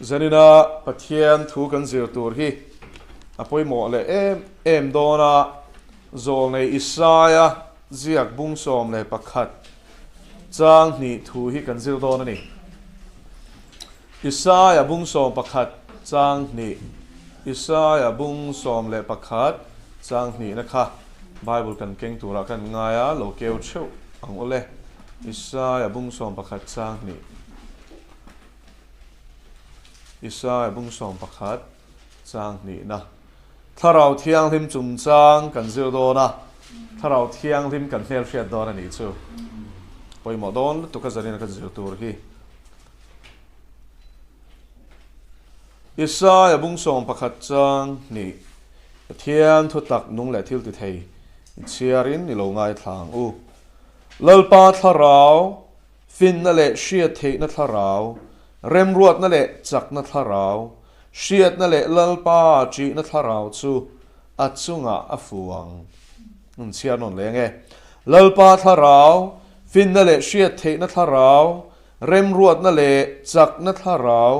zanina pathian thu kan zir tur hi apoi mo le em dona zol nei Isaiah ziak bung som le pakhat chang ni thu hi kan zir dona ni Isaiah bung som pakhat chang ni Isaiah bung som le pakhat chang ni na kha Bible kan keng tura kan ngaya lo keu cheu ang ole Isaiah bung som pakhat chang ni Isaiah bung som pakhat chang ni na tharau thiang lim chung chang kan zir do na tharau thiang lim kan hel hriat do na ni chu poi mo don tu ka zarin ka zir tur hi Isaiah bung som pakhat chang ni thian thu tak nung le thil ti thei chiarin ni lo ngai thlang u lalpa tharau fin na le hriat thei na tharau rem ruat na le chak na tharau hriat na le lalpa chi na tharau chu achunga afuang chiar non le nge lalpa tharau fin na le hriat thei na tharau rem ruat na le chak na tharau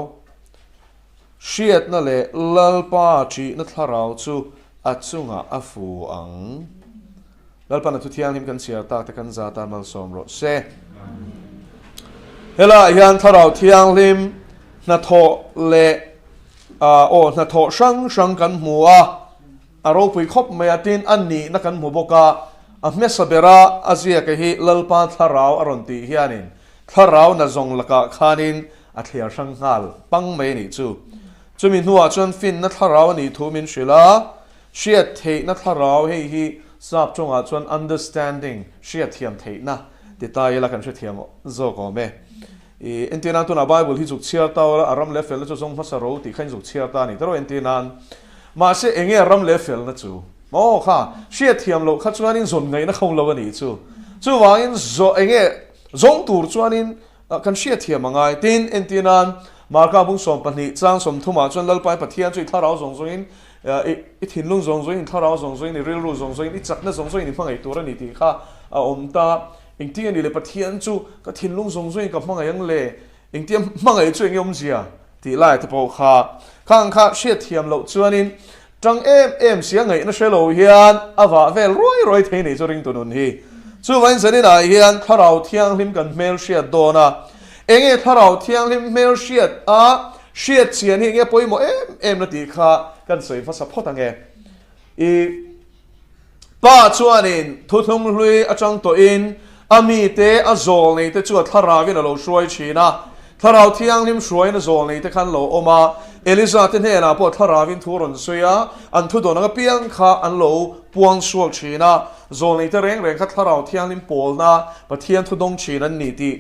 hriat na le lalpa chi na tharau chu achunga afuang lalpa na tu thiang him kan chiar ta te kan za ta mal som ro se hela hian tharau thiang lim na tho le na tho sang kan hmua aro pui khop me atin anni na kan hmu boka a mesabera azia ke hi lalpa tharau aron ti hianin tharau na zong laka khanin a thliar sang hal pang me ni chu chumi nuwa chon fin na tharau ni thu min shila hriat thei na tharau hei hi sap chonga chon understanding hriat thiam thei na ti tai la kan hre thiam zo ko me entinan tu na Bible hi juk chiar ta ora aram le fel chu jong phasa ro ti khain juk chiar ta ni taro entinan ma se enge aram le fel na chu mo kha hriat thiam lo kha chuanin zon ngai na khong lo ani chu wangin zo enge zong tur chuanin kan hriat thiam angai tin entinan marka bung som pani chang som thuma chon lalpai pathian chui tharau zong zongin i thinlung zong zongin tharau zong zongin ril ru zong zongin i chakna zong zongin ni phangai tur ani ti kha omta ingti ani le pathian chu ka thinlung zong zongin ka hmangai ang le ingti hmangai chu engom zia ti lai te po kha khang kha hriat thiam lo chuanin tang em sia ngai na shelo hian awa vel roi thei nei chu ring tunun hi chu wain zanina hian tharau thiang lim kan mel hriat dona enge tharau thiang lim mel hriat hriat chian hi nge poimo em na ti kha kan soi fa support ange i pa chuanin thuthum hlui atang to in ami te azol nei te chu tharawin alo hruai china tharau thiang lim hruai na zol nei te khan lo oma Eliza te ne na po tharawin thuron soya an thu dona piang kha an lo puang sual china zol nei te reng kha tharau thiang lim pol na pathian thu dong china ni ti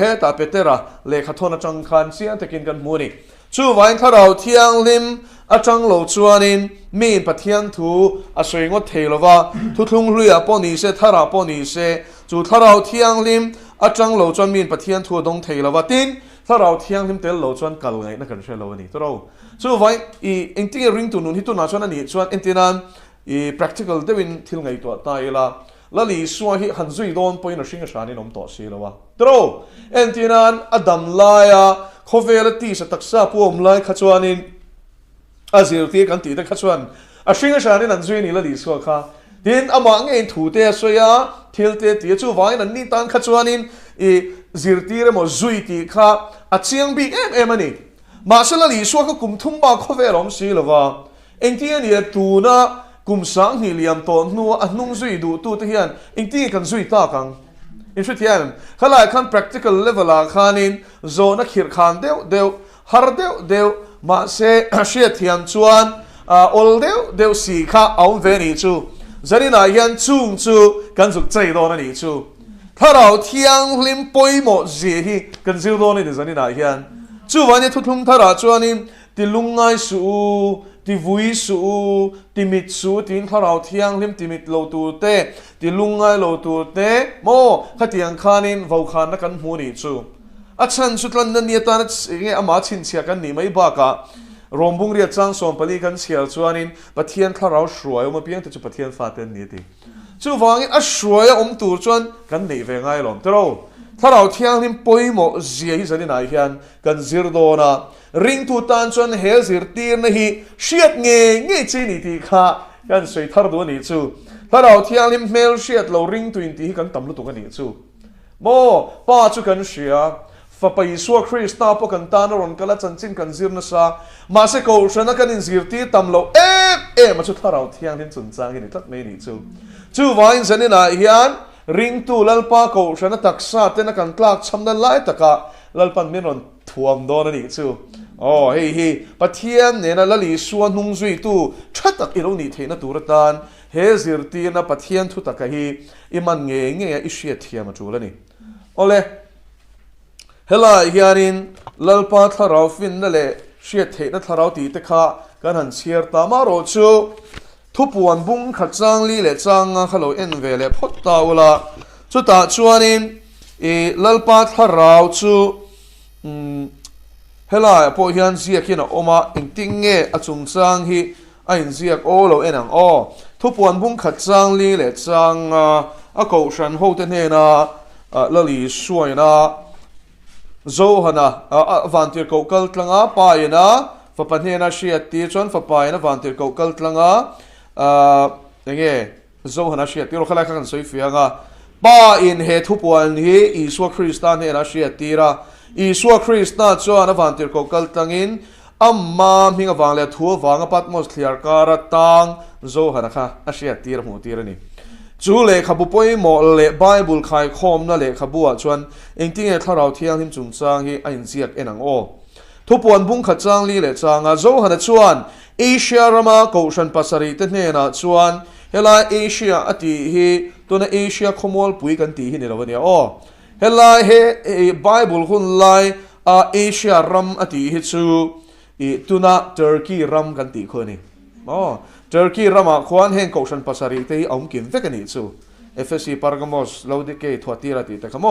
he ta petera le khathona chang khan sian takin kan muni chu wain tharau thiang lim atang lo chuanin min pathian thu asoi ngo theilowa thuthung hluia poni se thara poni se chu tharau thiang lim atang lo chuan min pathian thu dong theilowa tin tharau thiang lim tel lo chuan kal ngai na kan shelo ani toro chu wain i engting ring tu nun hi tu na chuan ani chuan entinan i practical dewin thil ngai to taila lali suwa hi hanzui don point na shinga shani nom to si lawa tro entinan adam laya khovelati sa taksa puom lai khachuanin azir ti kan ti ta khachuan a shinga shani nan zui ni lali suwa kha din ama nge thu te soya thil te ti chu wain an ni tan khachuanin i zirti re mo zui ti kha a chiang bi em ani ma sala li suwa ka kum thum ba khovelom si lawa entian ye tu na kum sang ni liam to nu a nung zui du tu te hian ingti kan zui ta kang in shit hian khalai khan practical level a khanin zona khir khan deu har deu ma se hriat thiam chuan ol deu si kha aum ve ni chu zarina hian chung chu kan zuk chei do na ni chu tharau thiang lim poimo zi hi kan zil do ni zarina hian chu wani thuthum thara chuanin ti lungai su ti vui su ti mit su tin tharau thiang lim ti mit lo tu te ti lungai lo tu te mo khatiang khanin vo khan na kan hmu ni chu achan sutlan na ni ta nge ama chin chia kan ni mai ba ka rombung ria chang som pali kan chial chuanin pathian tharau hruai ma piang te chu pathian faten ni ti chu wangin a hruai tur chuan kan nei ve ngai lom tro ถ้าเราเที่ยงนิ่มป่วยหมดเสียที่สันนิษฐานกันกันซิรโดนะริงทูตันจนเฮซิรตีนนี่เชียดเงี้ยจีนี่ที่ข้ากันสวยทาร์ตัวนี้จูถ้าเราเที่ยงนิ่มเมลเชียดเราริงตัวนี้กันตำลุตัวกันนี้จูโมป้าจูกันเสียฟ้าไปสัวคริสต์นาพวกกันตานรอนกันละจันจินกันซิรนะซามาเสกเอาชนะกันอินซิรตีตำเรามาจูถ้าเราเที่ยงนิ่มจุนจางนี่ทักไม่นี่จูว่าอินสันนิษฐานยันริงตูลัลปาโกชนะตักษาเตนักันตลากชำนันไล่ตะกะลัลปันไม่นอนทวมโดนนี่จูโอ้เฮ้ยปะเทียนเนี่ยนะลัลีส่วนนุ่งจุยตูชัดตักอีโรนี่เทนะตูรตันเฮซิรตีนะปะเทียนทุตะกะฮีอิมันเงี้ยอิเชียเทียมาจูแล้วนี่โอเลเฮลาฮิอารินลัลปาทาราฟินนั่นแหละเชียเทนะทาราตีตะกะกันหันเชียร์ตามารอจูทุบวันบุ้งขัดจังลีเละจังขลุ่ยเอ็นเวลพอดตาวละจุดตาชวนินลัลปัดฮาราวจูเฮล่าพอยันเสียกินออกมาอิงติงเงอจุงจังฮีอินเสียกโอโลเอ็นังทุบวันบุ้งขัดจังลีเละจังกูฉันโฮเทนเฮนะลลีสวยนะโจฮนะวันที่กูกัลตังไปนะฝันเฮนะเชียตีจนฝันไปนะวันที่กูกัลตังยังไงโจฮนะเชียตีเราขลังกันสวยเฟียงป้าอินเฮทุบวันฮีอิสวาคริสตันเฮนะเชียตีระอิสวาคริสตันจวนนะวันที่กูกัลตังอินมามิงวังเลทัววังปัดมอสเลียร์การ์ตังโจฮนะค่ะอาเชียตีระหมูตีระนี่จูเลขบุปผยหมอเลไบเบิลขายคอมนั่นเลขบัวชวนเองที่ถ้าเราเที่ยงทิมจุงจางฮีอินเสียกเอ็นังทุบวันบุ้งขัดจางลีเลจางโจฮันชวนเอเชียรามาโกชันปัสริตเนนะชวนเฮลาเอเชียอติฮีตัวนั้นเอเชียขโมลปุยกันตีฮีนี่เราวันนี้เฮลาเฮไบเบิลคุณไลเอเชียรัมอติฮิจูตัวนั้นตุรกีรัมกันตีคนนี้ตุรกีรามาควานเฮงโกชันปัสริตที่อมกินเวกันนี่จูเอฟซีปาร์กามอสลาวดิเกทัวตีระติแต่ขโม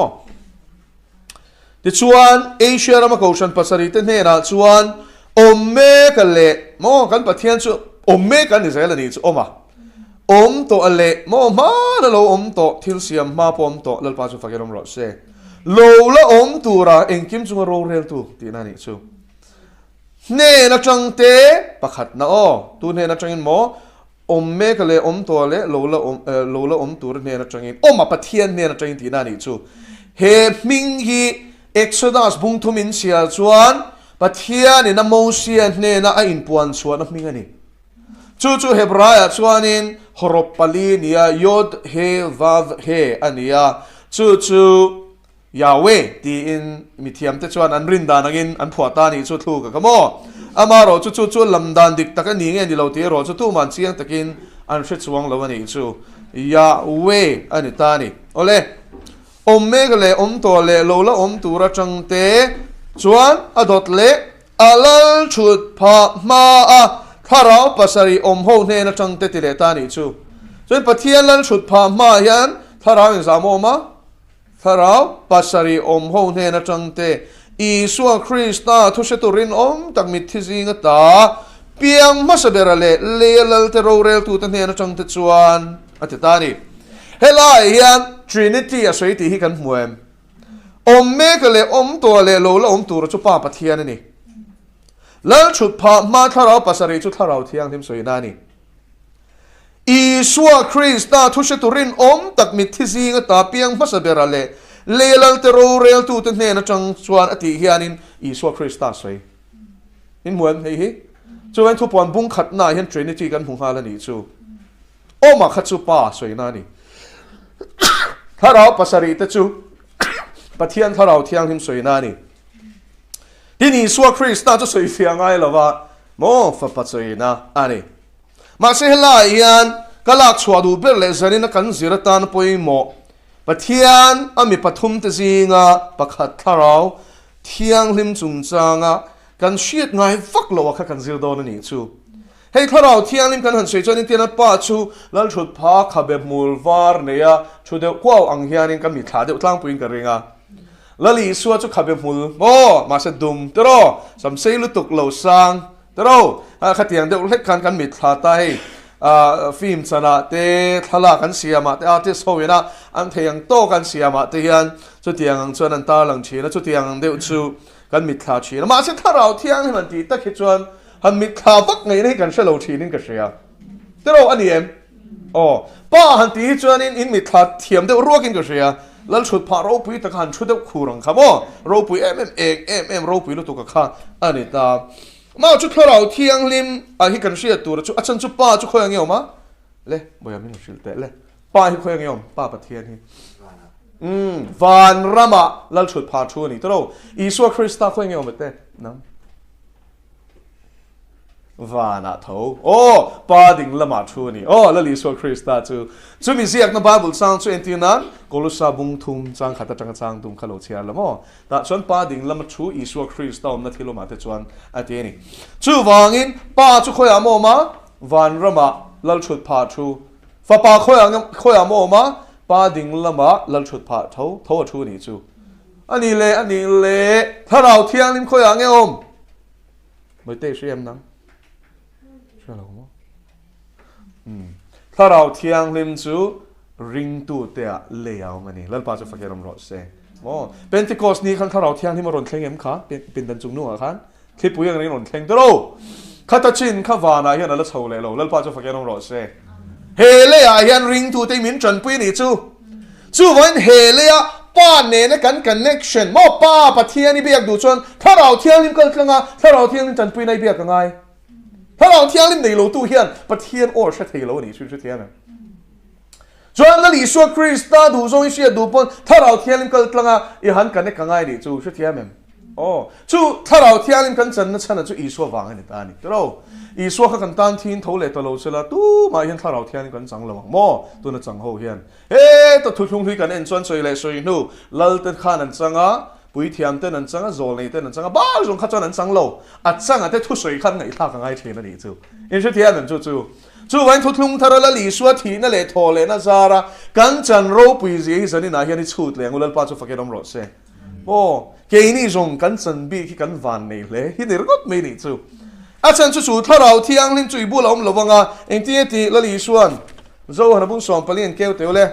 ดิชวนเอเชียรามาโกชันปัสริตเนี่ยนะชวนอมเมกันเละมอกันปะเทียนจูอมเมกันนี่ใช่ละนี่จูอมาอมโตอเละมอมาแล้วเราอมโตทิลเซียมมาปอมโตแล้วป้าจูฟักรมรอเซ่โลละอมตัวระเองคิมจูมาโรเรลตูตีนั่นนี่จูเน่นักจังเตะปะขัดนะตัวเน่นักจังอินหมออมเมกันเลยอมตัวเลยโลละอมตัวเน่นักจังอินอมาปะเทียนเน่นักจังอินตีนั่นนี่จูเฮมิงฮีเอ็กซ์ดัสบุงทุมินเสียชวนปะเทียนนี่นะโมเซียนเน่นะอินปวนชวนนักมิงอันนี้จู่เฮบรายชวนนินฮอรปลีนียยอดเฮวาเฮอันนี้จู่ยาเวตีอินมิเทียมเตชวนอันรินดานักินอันผัวตานี่จู่ทูกกับโมอามารอจู่ลำดานดิกตะกันนี่เงี้ยดิเราตีรอจู่มันเสียงตะกินอันเชิดสวงเราวันนี้จู่ยาเวอันนี้ตานี่โอเลอมเมกเลอมตัวเลโลละอมตัวระจังเตชวนอดดเลอลลชุดพามาถ้าเราปัสริอมโฮเนนะจังเตติเลตานี่จู่ส่วนปะเทียนลลชุดพามายันถ้าเราอินสามอมาถ้าเราปัสริอมโฮเนนะจังเตอีสัวคริสต์ทุเชตุรินอมตักมิทิซิงตาเปียงมาสเบรเลเลลเตโรเรลตูตันเนนะจังเตชวนอติตานี่เฮลายัน Trinity อ่ะสวยที่กันหมวยอมเมกเลอมตัวเลโลละอมตัวจุป้าปะเทียนนี่แล้วชุดพามาถ้าเราปัสริจุดถ้าเราเที่ยงทิมสวยนานี่อีสัวคริสต์ทุเชตุรินอมตักมิทิซิงตาเปียงมาสเบรเลเลลัลเตโรเรลตูตันเนนะจังชวนอติฮิอานินอีสัวคริสต์สวยนินหมวยเฮ้ยจวนทุกวันบุ้งขัดหน้าเห็น Trinity กันหุงฮาลนี่จูโอมาขัดจุป้าสวยนานี่ถ้าเราปัสริตจูปะเทียนถ้าเราเที่ยงทิมสวยนานี่ที่นี่สัวคริสต์น่าจะสวยเฟียงไงหรอวะโมฟับปัสรินะอันนี้มาเสียหลายยันก็ลักชัวดูเบลเลซันนี่กันสิรตันปอยโมปะเทียนอามีปฐุมตะซิงะปะขัดถ้าเราเที่ยงทิมจุงจางะกันเชียดไงฟักโลวะกันสิรโดนนี่จูเฮ้ยถ้าเราเที่ยงลิมกันหันสวยจนนี่เตียนป้าชูแล้วชุดผ้าขับแบบมูลวาร์เนี่ยชุดเดียวกว่าอังเฮียนินกันมีขาเดียวตั้งปุ่นกันเองแล้วลีสัวชุดขับแบบมูลมาเสดุมตรอสำเซลุตุกเหล่าสังตรอขัดเตียงเดียวเล็กกันมีขาตาย phim chana te thala kan siama te artist hoina an theyang to kan siama te hian chu tiang chuan an tar lang thina chu tiang deuh chu kan mit thla thina ma se tharau thiang hian ti ta khi chuan han mit thla vak ngei nei kan shalo thinin ka hria tero ani em pa han ti chuan in mit thla thiam deuh ruakin ka hria lal chut pha ro pui ta khan chu deuh khurang khamo ro pui em ro pui lu tu ka kha ani ta ma chu tharau thiang lim a hi kan hria tur chu achan chu pa chu khoyang yoma le boya min shil te le pa hi khoyang yom pa pathian hi van rama lal chut pha thu ni tro Isua Krista khoyang yom te nam vana tho pa ding lama thu ni lal Isua Krista chu mi siak na Bible sang chu entinan Kolosa bung thum chang khata chang tum khalo chia lamo ta chon pa ding lama thu Isua Krista om na thilo ma te chuan ati ni chu wangin pa chu khoya mo ma van rama lal chut pha thu fa pa khoya mo ma pa ding lama lal chut pha tho thu ni chu ani le tharau thiang lim khoya nge om mai te siam nang tharau thiang lim chu ring tu te le yaw mani lal pa chu fakeram ro se Pentecost ni khan tharau thiang lim ron thleng em kha pin dan chung nu a khan thipui ang ron thleng to ro khata chin kha wana hian ala chho le lo lal pa chu fakeram ro se he le a hian ring tu te min chan pui ni chu wan he le a pa ne na kan connection mo pa pathian ni biak du chon tharau thiang lim kal tlanga tharau thiang lim chan pui nai biak ka ngai tharau thiang lim nei lo tu hian pathian or sha thei lo ni chu thian chuan la Isua Krista du zong sia du pon tharau thiang lim kal tlanga I han kan ne ka ngai ni chu thian mem chu tharau thiang lim kan chan na chana chu Isua wang ani ta ni tro Isua kha kan tan thin tho le to lo sela tu ma hian tharau thiang lim kan chang lo mo tu na chang ho hian to thu thung hui kan en chuan soi le soi nu lal te khan an changa pui thiam te nan changa zol nei te nan changa ba jong kha chuan an chang lo a changa te thu soi khan ngai tha ka ngai thena ni chu in chu thian an chu wan thu thung thara la Isua thi na le tho le na zara kan chan ro pui ji zani na hian I chut le ngulal pa chu fakeram ro se ke ni jong kan chan bi ki kan van nei le hi ne got me ni chu a chan chu tharau thiang lim chui bu lom lowanga engti la Isuan zo hana bung som palien keu te le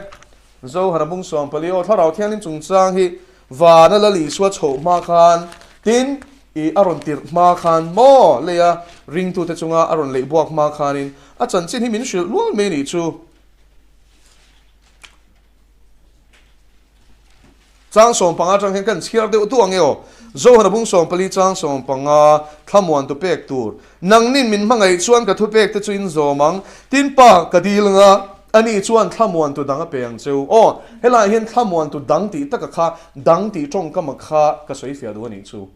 zo hana bung som pali tharau thiang lim chung chang hi vana la Isua chho ma khan tin I aron tir ma khan mo le ya ring tu te chunga aron le buak ma khanin a chan chin hi min shil lual me ni chu chang som panga chang hen kan chiar de tu angeo zo hana bung som pali chang som panga thamwan tu pek tur nang nin min mangai chuan ka thu pek te chuin zo mang tin pa ka dilanga ani chuan thamwan tu danga peng cheu hela hian thamwan tu dang ti taka kha dang ti tong ka ma kha ka soi fia du ani chu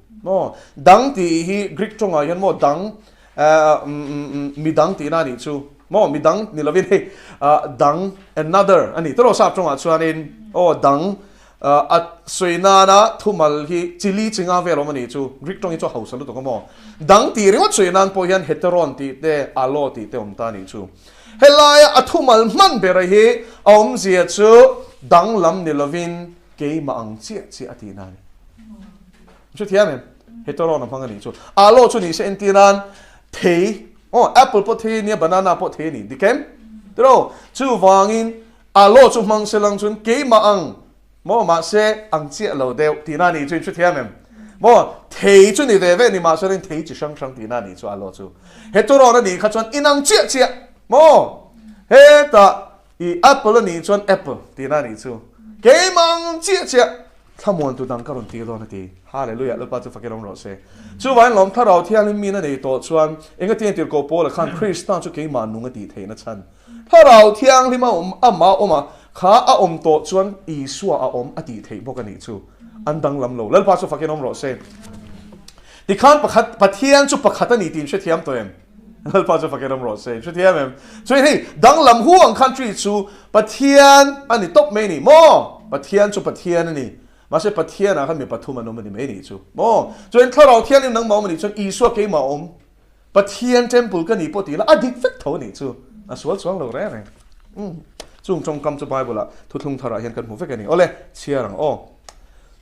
dang ti hi Greek tonga hian mo dang mi dang ti na ni chu mi dang ni lovin he dang another ani tro sa tonga chuan in dang at soina na thumal hi chili chinga velo mani chu Greek tongi chu house lu to mo dang ti ringot soinan po hian heteron ti te alo ti te ta ni chu helaya athumal man bera hi om zia chu dang lam ni lovin ke ma ang chi ati na ni chu thiam heteron na phang ni chu alo chu ni se entinan thei apple po thei ni banana po thei ni dikem tro chu wangin alo chu mang selang chun ke ma ang mo ma se ang chi lo de ti na ni chu thiam mo thei chu ni de ve ni ma se rin thei chi sang ti na ni chu alo chu heteron na ni kha chuan inang chi mo he ta I apple ni chuan apple ti na ni chu ke mang chi thamon tu dang karon ti do na ti hallelujah lo pa chu fakerom ro se chu wan lom tharau thiang mi na nei to chuan enga ti tir ko pol khan Christian chu ke ma nunga ti theina chan tharau thiang lima ama oma kha a to chuan Isua a ati thei bokani chu andang lam lo lal pa chu fakerom ro se ti khan pakhat pathian chu pakhat ani tin she thiam to em lal pa chu fakerom ro se she thiam em so hey dang lam huang country chu pathian ani top me ni mo pathian chu pathian ani ma se pathian a khan mi pathuma no mani me ni chu mo chuan tharau thian nim nang mo mani chuan Isua ke ma pathian temple ka ni po ti la adik fek tho ni chu a sual chuang lo re chung trong kam chu Bible la thu thung thara hian kan mu vek ani ole chiarang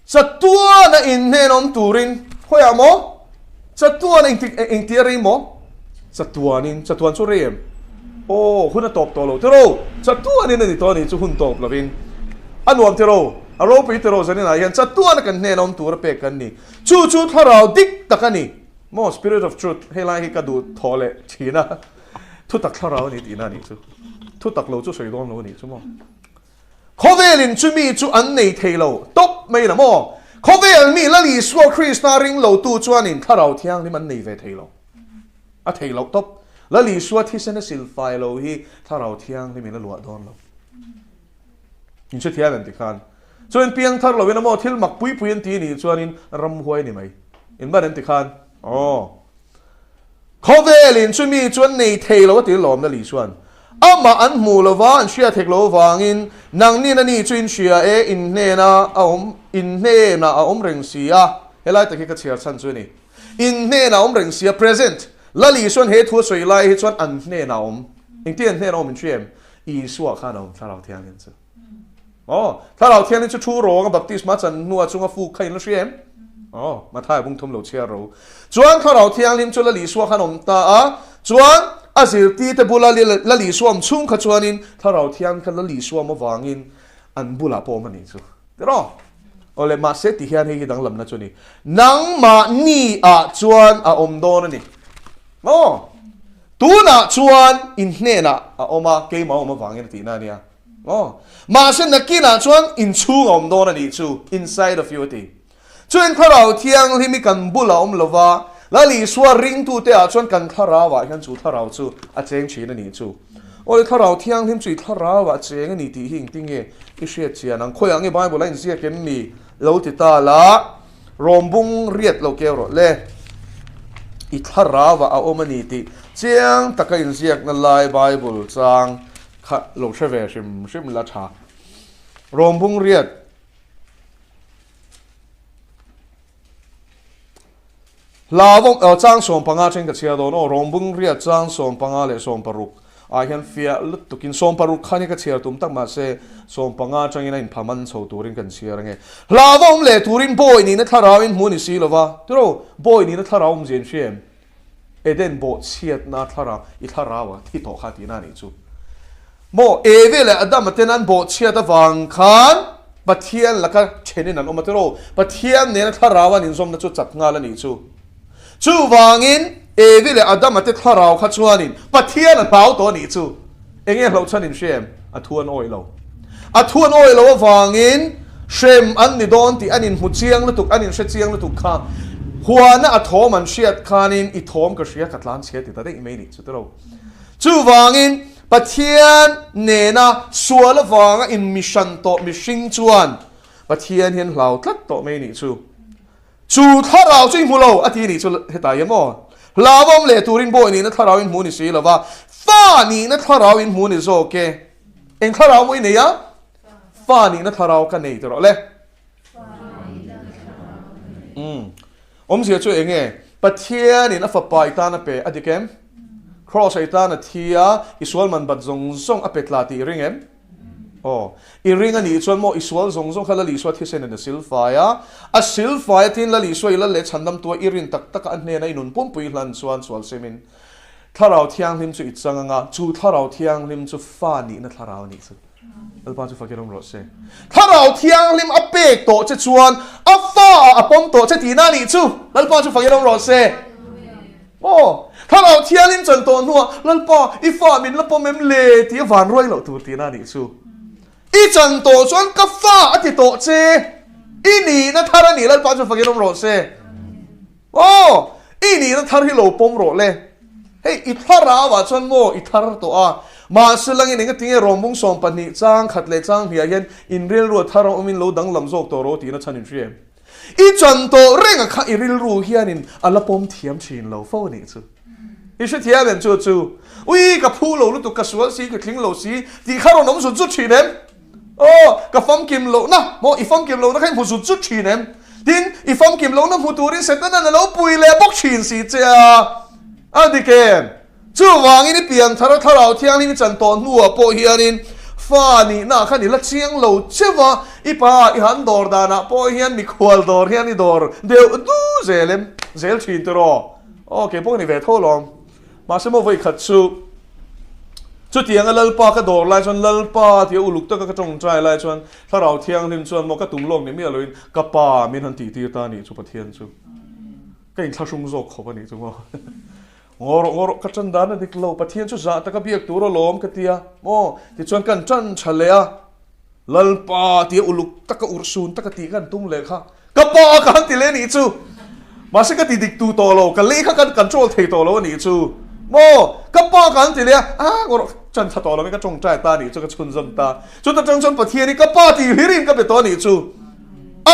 chatua na in henom turin hoya mo chatua na in tiari mo chatuan chu rem ô hun top to lo tero cha tu ani ni to ni chu hun top lovin anuam tero aro pi tero zani na yan cha tu an kan ne nom tur pe kan ni chu chu tharau dik takani mo spirit of truth helai hi ka du thole thina thu tak tharau ni tina ni chu thu tak lo chu soi don lo ni chu mo khovelin chu mi chu an nei thelo top mai na mo khovel mi la li so krishna ring lo tu chuanin tharau thiang ni man nei ve thelo a thelo top la li so thi sen sil fai lo hi tharau thiang ni mi la lo don lo in chu thian an ti khan chuan piang thar lo na mo thil mak pui pui an ti ni chuanin ram huai ni mai in ban an ti khan khovelin chu mi chuan nei thelo ti lom na li chuan ama an mu lo wa an shia thek lo wangin nang ni na ni chuin shia e in ne na a om reng sia helai ta ki ka chiar chan chu ni in ne na om reng sia present lali chuan he thu soi lai he chuan an ne na om in tian ne na om in chem I suwa kha no tharau thiang in chu tharau thiang in chu thu ro nga baptisma chan nuwa chunga fu khain lo chem ma thai bung thum lo chia ro chuan tharau thiang lim chu lali suwa kha nom ta a chuan azir ti te bula la li suam chung kha chuanin tharau thiang kha la li suam awangin an bula po mani chu tero ole ma se ti hian hi dang lam na chuni nang ma ni a chuan a om don ani tu na chuan in hne na a oma ke ma oma wangin ti na nia ma se na ki na chuan in chung om don ani chu inside of you ti chuan tharau thiang hi mi kan bula om lova la li suwa ring tu te a chuan kan tharawa hian chu tharau chu a cheng thin ani chu oi tharau thiang him chui tharawa cheng ani ti hing tinge I hriat chian ang khoi ange bible line zia kem mi lo ti ta la rombung riat lo ke ro le I tharawa a omani ti chiang taka in ziak na lai bible chang kha lo thave shim la tha rombung riat lawong chang som panga chen ka chia do no rombung ria chang som panga le som paruk a hian fia lut tukin som paruk khani ka chia tum tak ma se som panga changina in phaman chho turin kan chia range lawong le turin boy ni na tharawin hmuni si lova tro boy ni na tharawum jen shem eden bo chiat na thara I tharawa thi to kha ti na ni chu mo eve le adam tenan bo chiat awang khan pathian laka chenin an omatero pathian ne na tharawa nin som na chu chat nga la ni chu chu wangin evile adam ate tharau kha chuanin pathian an pau to ni chu enge lo chanin shem athuan oilo wangin shem an ni don ti anin hu chiang la tuk anin she chiang la tuk kha huana athom an shiat khanin I thom ka shia katlan chiat ti ta dei mai ni chu tero chu wangin pathian ne na suala wanga in mission to mishing chuan pathian hian hlau tlat to mai ni chu chu tharau chui mulo ati ni chu heta yamo lawom le turin boy ni na tharau in hmuni si lova fa ni na tharau in hmuni zo ke eng tharau moi ne ya fa ni na tharau ka nei tro le om sia chu enge pathian ni na fa pai ta na pe adikem cross ai ta na thia isual man bat zong zong apetla ti ringem I ring ani chuan mo isual zong zong khala li swat hisen na silfaya a silfaya tin la li swai la le chandam tua irin tak tak an ne na inun pum pui hlan chuan swal semin tharau thiang lim chu ichanga chu tharau thiang lim chu fa ni na tharau ni chu alpa chu fakirom ro se tharau thiang lim apek to che chuan a fa a pom to che ti na ni chu alpa chu fakirom ro se tharau thiang lim chan to nuwa lalpa I fa min la pom em le ti van roi lo tu ti na ni chu I chan to chuan ka fa ati to che I ni na thara ni lalpa chu fakirom ro se I ni na thar hi lo pom ro le hey I thara wa chuan mo I thar to a ma sulang in nga tinge rombung som pani chang khat le chang hia hian in rel ro thara umin lo dang lam zok to ro ti na chanin riem I chan to renga kha I ril ru hianin ala pom thiam thin lo fo ni chu I she thiam en chu ui ka phu lo lu tu ka sual si ka thling lo si ti kharo nom su chu thinem ka fam kim lo na mo I fam kim lo na khai mu su chu thinem tin I fam kim lo na mu turin setan na lo pui le bok thin si cha adikem chu wangin I pian tharau thiang ni chan ton nuwa po hianin fa ni na khani la chiang lo chewa I pa I han dor dana po hian mi khwal dor hian I dor deu du zel thin tro okay po ni ve tholom ma se mo voi khat chu chút tiếng ở lalpa cái đồ lại chọn lalpa thì u lục tất cả trong trai lại chọnถ้าเราเที่ยงนิ่มชวนมก็ตุ้มลงนี่มีอะไรกับป่ามีทันทีที่ตานี่จุปะเทียนจุก็ยังท้าชงโจกเขาปนี่จุงงอกัจจันดานดิกโลปะเทียนจุจ่าตะกับเบียกตัวเราล้อมกันเตียที่ชวนกันจันเฉลียlalpaที่อุลุกตะกับอุรซูนตะกับตีกันตุ้มเลยค่ะกับป่ากันตีเลยนี่จูมาสิกันตีดิกตัวโตโลกันเลยค่ะกันกันโจลเทโตโลนี่จูกับป่ากันตีเลยงอจันทัดต่อเราไม่ก็จงใจตาหนิจูก็ชุนจำตาจุดตั้งจนปะเทียนี่ก็ป้าที่ฮิรินก็เป็นตัวหนิจู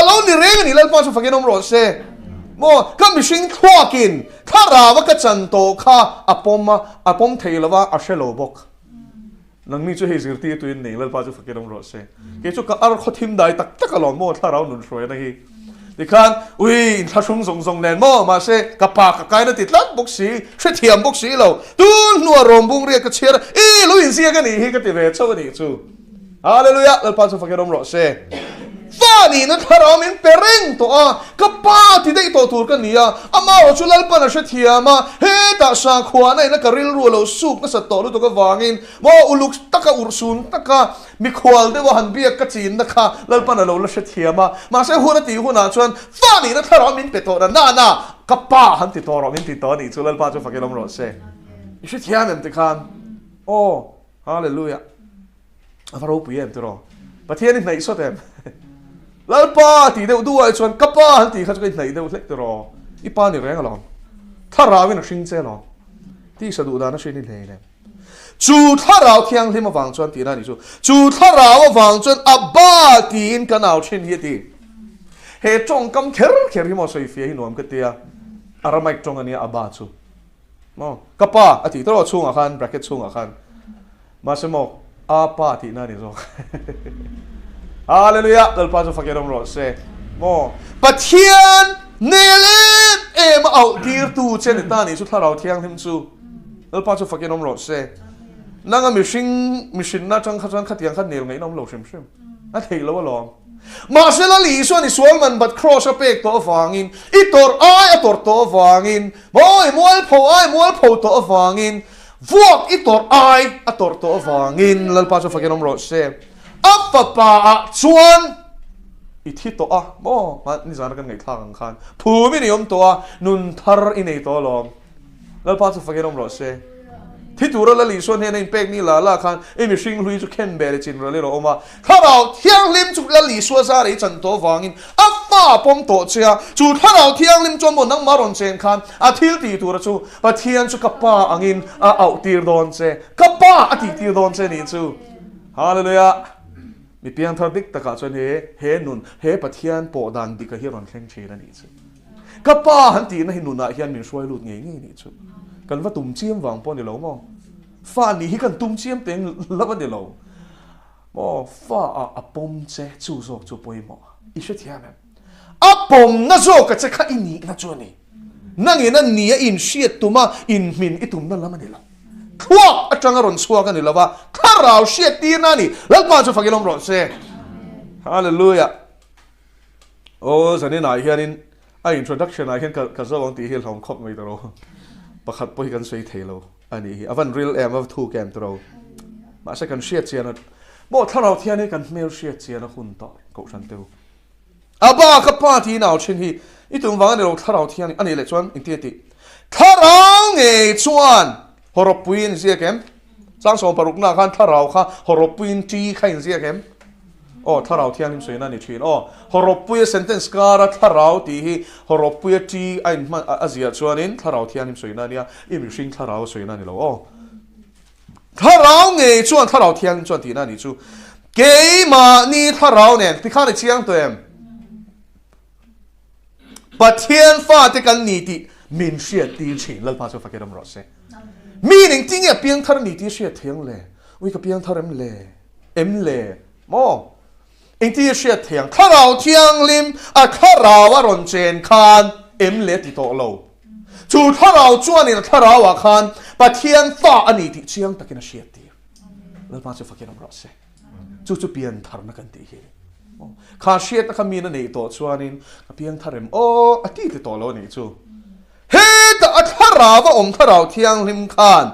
เรานี่เรื่องนี่เราป้าจะฟังกันน้องรถเซ่ก็มีสิ่งทั่วกินถ้าเราว่าก็จันโตข้าอปมเทลว่าอาเชโลบกนังนี่จะเห็นสิ่งที่ตัวนี้เราป้าจะฟังกันน้องรถเซ่เกี่ยวกับอะไรเขาทิมได้ตักกะหลอนถ้าเราหนุนช่วยนะฮีดิคันถ้าชงส่งแนนมาเซ่กับปากกับไก่นั่นติดลัดบกสีช่วยเทียมบกสีเราตูนนัวรมบุงเรียกกระเชียร์ลุยเสียกันนี่ก็ติดเวทเช่ากันนี่จูฮาเลลูยาเราป้าจะฟังกันน้องรถเซ่ฟ้านี่นั่นถ้าเราเป็นเปริงตัวกับป้าที่ได้ตัวถูกกันนี่อามาเราช่วยเล่นปันช่วยเทียมาเฮ้ตาชาขวานในนักริลรัวเราสุกนักสัตว์ตัวตัวก็วางินอุลุกตะกะอุรซุนตะกะมีขวานได้ว่าหันเบียกจีนนะคะเล่นปันเราเราช่วยเทียมาเสียหัวนาทีหัวหน้าชวนฟ้านี่นั่นถ้าเราเป็นเปตัวน่ากับป้าหันติดตัวเราเป็นติดตัวนี่ช่วยเล่นป้าจะฟังกันน้องรถเซ่ช่วยเทียนั่นติคันฮาเลลูยาอาเราเปลี่ยนตัวประเทศนี้ไหนสุดเองแล้วป้าที่เดียวด้วยชวนกับป้าหันตีเขาจะกินไหนเดียวเล็กตัวอีป้านี่แรงอะไรถ้าเราเป็นนักชิงเจ้าหรอที่สะดุดานะช่วยนี่เลยเนี่ยจู่ถ้าเราเที่ยงที่มาฟังชวนตีนั่นนี่จู่ถ้าเราฟังชวนอับบาตีนกันเอาเช่นเฮียตีเหตุจงกำเคิร์ที่มาใส่เฟียให้หนุ่มกันเตียอะไรไม่จงอันนี้อับบาจู่กับป้าอาทิตย์เราช่วงอาคารแบรกเก็ตช่วงอาคารมาสมองอาป้าที่นั่นนี่จ้ะฮาเลลูยาเราพาจะฟังกันรอดเซ่ปัจเจียนเนเลมาเอาดีร์ตูเช่นตานี่สุดท้ายเราเที่ยงทิมซูเราพาจะฟังกันรอดเซ่นั่งมิชินน่าจังขัดเตียงขัดเนลไงน้องเราชิมนั่นเทแล้วว่าลองมาเสลลีส่วนนี่สวมมันบัดครอสเปกตัวฟังอินอีตัวตัวฟังอินมัวโผตัวฟังอินพวกอีตัวฟังอินเราพาจะฟังกันรอดเซ่อัปปะชวนอีที่ตัวมันนี่สารกันไงทางคันผู้ไม่นิยมตัวนุนทาร์อินไอตัวลมแล้วพอจะฟังกันรอดเซ่ที่ตัวเราลีส่วนเห็นในเป็กนี่ละคันมีสิ่งลุยจุกเข็นเบรจินเราเลยเราออกมาถ้าเราเที่ยงลิมจุกลีส่วนซาริจันตัวฟังอินอัปปะปมตัวเชียจู่ถ้าเราเที่ยงลิมจนหมดนั่งมารอนเชนคันอาทิตย์ตีตัวเราจู่ปะเที่ยงจุกป้าอังอินเอาตีร์ดอนเซ่กับป้าอาทิตย์ตีร์ดอนเซ่นี่จู่ฮาเลลูยามีเพียงทอดิกตะกาจนเฮนุนเฮปะเทียนโปดันดิกะเฮรอนแข่งเชนั่นนี่จูก็ป้าหันตีนะเฮนุนอะเฮียนมีช่วยหลุดงี้นี่จูกันว่าตุ้มเจียมวางป้อนเดี๋ยวเราฟ้านี่กันตุ้มเจียมเต็งแล้ววันเดี๋ยวเราฟ้าอะปมเจจูโซจูปอยอีเชทียมันอะปมน่าโซก็จะข้าอินนี่น่าจวนนี่นั่งเงินนั่นนี่อินเชียตุมาอินมินอิตุมนั่นแล้วมันเดี๋ยวเราทั่วจังหวัดสวากันนี่ละว่าถ้าเราเชียตีนั่นนี่แล้วมาจะฟังกันลมร้อนเซ่ฮาเลลูยาสันนิษฐานเฮียนินintroduction เห็นกับเจ้าของตีเฮลของครบไม่ตลอดประคับไปกันสวยเทโลอันนี้อวันรีลทูแกมตลอดมาใช้กันเชียเจียนะถ้าเราเที่ยนี่กันไม่เชียเจียนะคุณต่อกูฉันเดียวบ้ากับป้าที่หนาวเช่นที่อีตุ่มวังเดียวถ้าเราเที่ยนี่อันนี้เลยชวนอินเดียติถ้าเราเงยชวนฮอร์ปุยนเสียเข็มสร้างสมปรุกนาคันถ้าเราค่ะฮอร์ปุยนจีใครเสียเข็มถ้าเราเที่ยงนิมสวยนั่นนี่ชีนฮอร์ปุยเซนเทนส์การ์ถ้าเราตีฮอร์ปุยจีไอ้มันอาเซียชวนนินถ้าเราเที่ยงนิมสวยนั่นเนี่ยอีมิชิงถ้าเราสวยนั่นนี่เราถ้าเราเงยชวนถ้าเราเที่ยงชวนตีนั่นนี่จูเกมานี่ถ้าเราเนี่ยที่ข้าในเชียงตัวเองประเทศฟ้าที่กันนี่ที่มินเชียตีชินแล้วพาจะฟังกันรอดเซ่มีหนึ่งจริงเนี่ยเพียงท่านี้ที่เชียเทียงเลยวิกับเพียงท่าเอ็มเลยเองที่เชียเทียงถ้าเราเทียงลิมถ้าเราว่ารอนเจนคานเอ็มเลยติดต่อเราจู่ถ้าเราจวนนี่ถ้าเราว่าคานปะเทียนฟ้าอันนี้ที่เชียงตะกินเชียตีแล้วมาจะฟังกันรอดเซ่จู่เปลี่ยนท่านักกันตีข้าเชียตะขมีนั่นนี่ตัวจวนนี่กับเพียงท่าเอ็มอันที่ติดต่อเรานี่จู่เฮ้แต่ถ้าเราว่าถ้าเราเที่ยงลิมคาน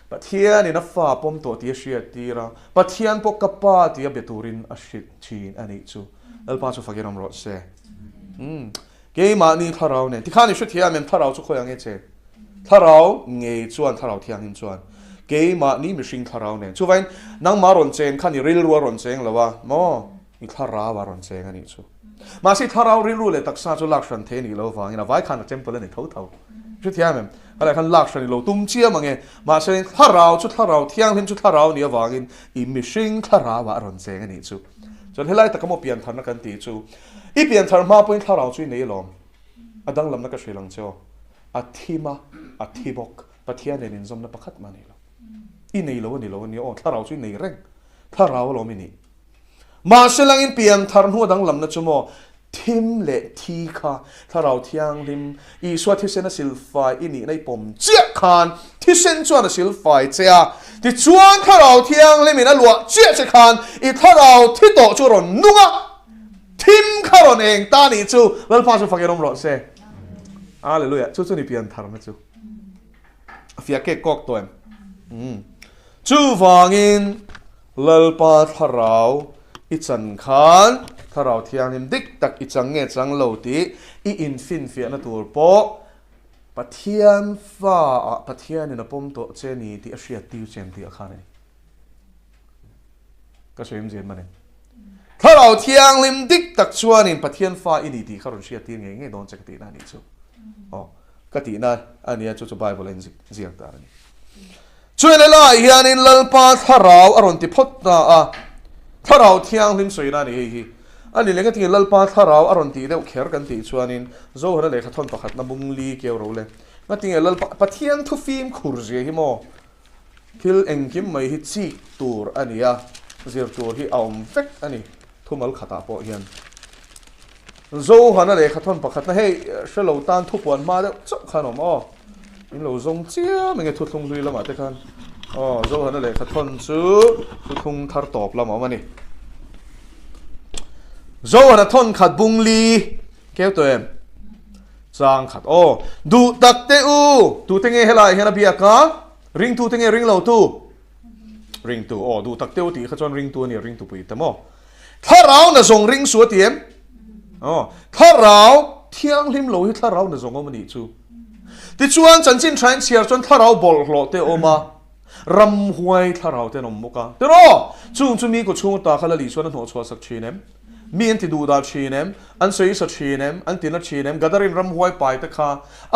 ปัทเทียนี่นับฟ้าปมตัวที่เสียตีระปัทเทียนปกกับป้าที่เบตูรินอชิตชีนอันนี้จูแล้วป้าจะฟังกันรถเสเกี่ยมานี่ถ้าเราเนี่ยที่ข้านี่ชุดเทียมันถ้าเราจะคุยยังไงเจถ้าเราเงยชวนถ้าเราเทียงหินชวนเกี่ยมานี่มีสิ่งถ้าเราเนี่ยช่วยนั่งมารอนเจนข้านี่ริลรัวรอนเจนหรือว่าโม่นี่ถ้าเราวารอนเจนอันนี้จูมาสิถ้าเราริลรัวเลยตักษาจุลักษณ์เทนี่เราฟังนะไว้ขันเจมเปล่าเนี่ยเท่าชุดเทียมันอะไรขันลักษณ์นี่เราตุ้มเชี่ยมั้งไงมาสิถ้าเราชุดถ้าเราเทียงหินชุดถ้าเราเนี่ยว่ากินอีมีสิ่งถ้าเราวารอนเจนอันนี้จูจนเฮลัยตะก็มาเปลี่ยนทันนักกันตีจูอีเปลี่ยนทันมาเป็นถ้าเราช่วยนี่ลมอดังลำนักก็ช่วยลังเจ้าอาทิมาอาทิบกปะเทียนในนินซอมนับประคัดมานี่เราอีนี่เรานี่เรานี่โอ้ถ้าเราช่วยนี่เร่งถ้าเราเราไม่นี่มาเสลังอินเปลี่ยนทันหัวดังลำนักชั่วโมทิมเละทีค่ะถ้าเราเที่ยงริมอีสวดที่เส้นสิลไฟอีนี่ในปมเจ้าคานที่เส้นจวนสิลไฟเจ้าที่จวนถ้าเราเที่ยงริมนั่นหลวงเจ้าจะคานอีถ้าเราที่โตจุรนนุ่งทิมข้ารอนเองตานี่จูแล้วพาจูฟังยังรอเซ่อาเลลูยาจูนี่เปลี่ยนทางนะจูฟิอาเกกอกตัวเองจูฟังอินเลลปาทาราอิจันคานทาราที่ยังนิมดิกตักอิจังเงจังโลตีอีอินฟินฟิอานาตัวโปปะเทียนฟ้าปะเทียนในปมโตเจนี่ที่อาเซียติวเจนที่อาคานี่ก็ช่วยมิเจนมาเนี่ยถ้าเราเที่ยงลิมดิกตักชวนนินปะเทียนฟ้าอินดีเขาเราเชียร์ตีไงโดนจักตีนั่นนี่จูอ๋อกตีนั่นอันนี้จูไบเบิลเองเสียงตานี่ช่วยเลยล่ะเฮียนินลลปาถ้าเราอารมณ์ที่พดนะถ้าเราเที่ยงลิมสวยนั่นนี่อันนี้เลยก็ที่ลลปาถ้าเราอารมณ์ที่เดี๋ยวเขียนกันที่ชวนนินโซ่นั่นเลยเขาทนประคัดน้ำบุงลีเกี่ยวเราเลยก็ที่ลลปาเทียนทุฟิมขุร์เจียฮิโมคิลเองคิมไม่ฮิตซีตูร์อันนี้เสียตัวที่เอาเฟกอันนี้ทุ่มเอาขัดตาโปเฮียนโซ่หันนั่นเลยเขาทนประคัดนะเฮ้ยเชลล์ตันทุบวันมาแล้วจบขนมอ๋อมีเหล่าทรงเจียมันไงทุบทงลุยละมาแต่กันอ๋อโซ่หันนั่นเลยเขาทนซื้อทุบทงทาร์ตอบละมาวันนี้โซ่หันทนขัดบุงลีเกี่ยวตัวเองจางขัดโอ้ดูตักเตอูดูเตงเฮลัยเฮนับเบียกะริงตูเตงริงเหล่าตูริงตูโอ้ดูตักเตอูตีเขาจนริงตูนี่ริงตูปุยแต่โมถ้าเราเนี่ยส่งริงสวดเตียมอ๋อถ้าเราเที่ยงริมโลหิตถ้าเราเนี่ยส่งก็มันดีจูที่ชวนจันจินทรายเชียร์จนถ้าเราบอลโหลเตอมารำหวยถ้าเราเตนมมุกะแต่รอจุมีก็ช่วงตาขลังลีชวนนั่นหัวชัวสักชีเนมมีอันที่ดูดาชีเนมอันเสียสักชีเนมอันที่นัดชีเนมกัดรินรำหวยไปแต่ข้า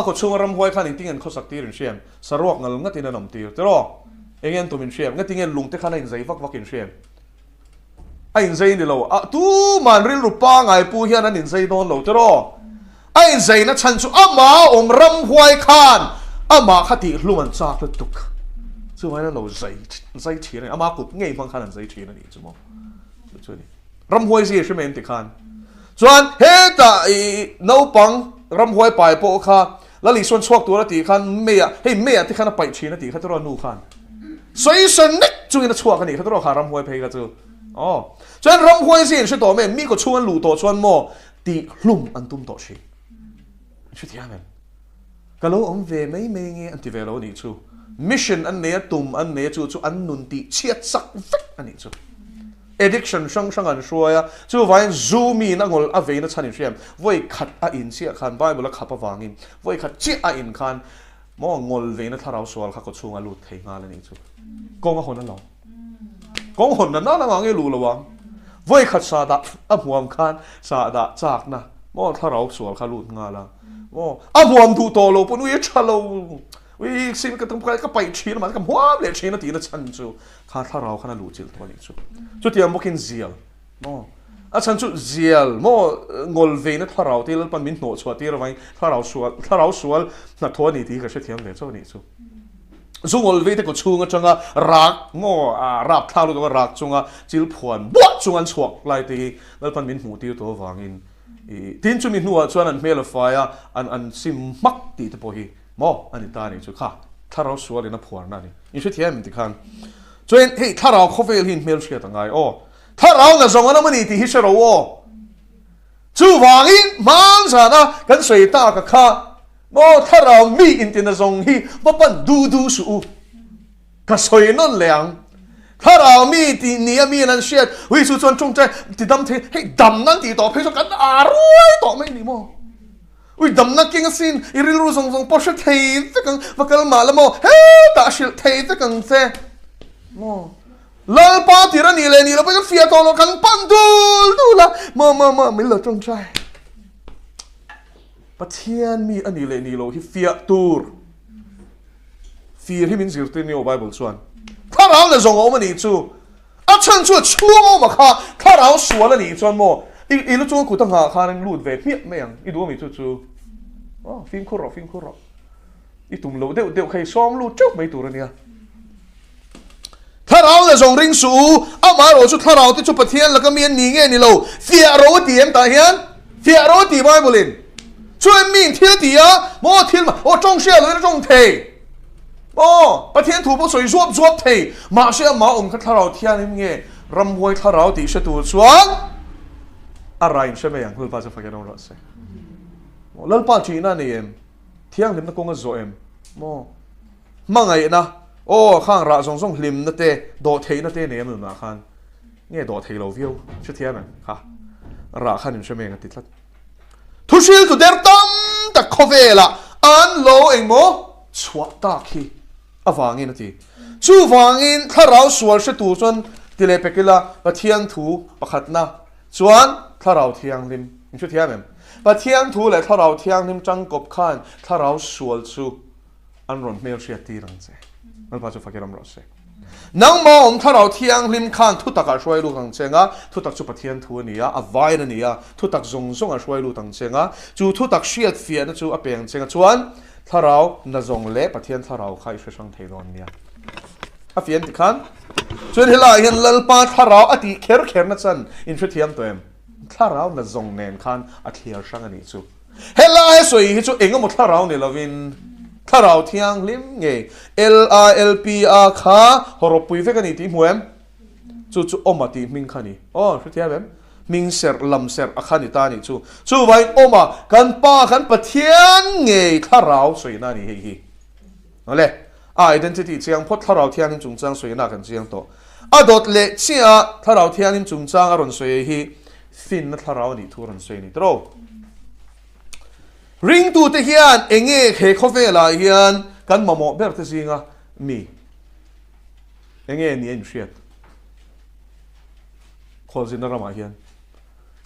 ก็ช่วงรำหวยข้านี่ติ้งเงินเขาสักตีรินเชียมสรวกเงินงัดที่นั่นนำตีแต่รอเองตัวมินเชียมงัดติ้งเงินลุงแต่ข้าในใจฟักกินเชียมไอ้อินเซนดิโลตู้มันริลรูปางไอ้ปูเฮียนั่นอินเซนโดนโลเตอร์ไอ้อินเซนนั่นฉันชูอามาอมรำหวยขานอามาขัดลุมันจากเลยตุกช่วยนั่นโลใจชีนั่นอามากุดเงี้ยฟังขานใจชีนั่นอีกจุโมช่วยนี่รำหวยสิใช่ไหมติขานส่วนเฮต้าไอ้น้าปังรำหวยไปโปข้าแล้วลีส่วนชวกตัวนั่นติขานเมียเฮ้ยเมียที่ขานไปชีนั่นติขานตัวรอนูขานสวยสนิทจุยนั่นชวกกันนี่ขานตัวรอขารำหวยไปกันจูอ๋อฉะนั้นรำหวยสิช่วยตัวแม่มีก็ชวนลู่ตัวชวนโมตีลุ่มอันตุ้มต่อชีช่วยที่อะไรก็แล้วอันเวไม่เงี้ยอันที่เวเรานี่ชูมิชชั่นอันเนี้ยตุ่มอันเนี้ยชูอันนุนตีเชียดสักฟิกอันนี้ชู addiction ช่างอันช่วยชูไว้ zoom นั่งงอลอเวนัชนิดเชียมไว้ขัดอินเสียขันไว้บุลขับวางินไว้ขัดเจี๊ยอินขันมองงอลเวนัทเราสวลขัดก็ชูงาลุดเทงาเลยนี่ชูกงก็คนนั้นหรอกงคนนั้นนั่งงี้รู้ละวะไว้ขัดซาดะอับหัวมขันซาดะจากนะมองถ้าเราสวลขัดลุดงาละมองอับหัวมดูโตโลปุ่นวิชาโลวิสิ่งก็ต้องก็ไปชีนมันก็หัวเลยชีนตีนั่นฉันจูข้าถ้าเราขนาดรู้จิตตัวนี้จูจุดที่มันกินเซียลมองฉันจุดเซียลมองงอลเวนัทถ้าเราที่เราเป็นมินโนชัวที่เราไว้ถ้าเราสวลนักทัวร์นี่ที่ก็เชื่อเทียมเลยเจ้านี่จูซุงอลเวที่ก็ชูงจังรักโม่รักท่ารู้ตัวรักจุงจิลพวนบวชจุงอันชวกไล่ตีแล้วพันมินหูตีตัววางินทีนจุมินหัวชวนอันเมลไฟอันซิมมักตีตัวฮีโม่อันนี้ตานี่จุค่ะถ้าเราสวเลยนะพวนนั่นนี่ยิ่งช่วยเทียมติคันจนเฮ้ยถ้าเราเข้าไปหินเมลเชียตั้งไงโอ้ถ้าเราเนี่ยส่งอันนั้นมันนี่ที่ฮิชเราโอ้จูวางินมันซะนะกันสวยตากับข้าโอ้ถ้าเรามีอินเทอร์เน็ตส่งฮีบ่ปันดูสู ka soi non leang thara mi ti ni mi nan shet wi su chon chung chai ti dam the hey dam nan ti to phe so kan aroi to mai ni mo ui dam na king sin iril ru zong zong po sha thei te kang vakal ma la mo he ta shil thei te kang se mo lal pa ti ra ni le ni lo pa fia to lo kan pan dul du la mo mi lo chung chai pathian mi ani le ni lo hi fia tur fia hi min zir te ni o bible chuan thara le zong o ma ni chu a chan chu chuang o ma kha thara sual la ni chuan mo i lu chu ku tang ha kha nang lut ve miet me yang i du mi chu oh fin khu ro i tum lo deu khai som lu chuk mai tur ania thara le zong ring su a ma ro chu thara ti chu pathian la ka mian ni nge ni lo fia ro ti em ta hian fia ro ti bible in chuan min thil ti a mo thil ma o chong sia lo chong thei oh pathian thu bo soi zuap thei ma sia ma kha thara thian im nge ram hoi thara ti sha tu chuan arain she me yang hul pa cha faken ro se mo lal pa chi na ni em thiang lim na kong a zo em mo mangai na o khang ra zong zong lim na te do thei na te ne em na khan nge do thei lo view che thiam ha ra khan im she me nga ti tlat thu sil tu der tam ta khovela an lo eng mo chwa ta khi awangin ati chu wangin tharau sual she tu chon tile pekila pathian thu pakhat na chuan tharau thiang lim chu thiam em pathian thu le tharau thiang lim chang kop khan tharau sual chu an ron mel sia ti rang che an pa chu fakiram ro se nang ma om tharau thiang lim khan thu taka shwai lu kang chenga thu tak chu pathian thu ania a vai na nia thu tak zong zong a shwai lu tang chenga chu thu tak shiat fia na chu a peng chenga chuan tharau na zong le pathian tharau khai shang theilon nia a fian ti khan chuan hela hian lalpa tharau ati kher na chan in thu thiam to em tharau na zong nen khan a thliar sang ani chu hela e soi hi chu engam tharau ni lovin tharau thiang lim nge LILP a kha horopui ve kan ti muem chu omati ming khani oh thu thiam em ming ser lam ser a khani ta ni chu vai oma kan pa kan pathian nge tharau soi na ni hi ole identity chiang phot tharau thian chung chang soi na kan chiang to adot le chia tharau thian chung chang aron soi hi fin na tharau ni thuran soi ni tro ring tu te hian enge khe khove la hian kan mamo ber te zinga mi enge ni en shiat khozin na rama hian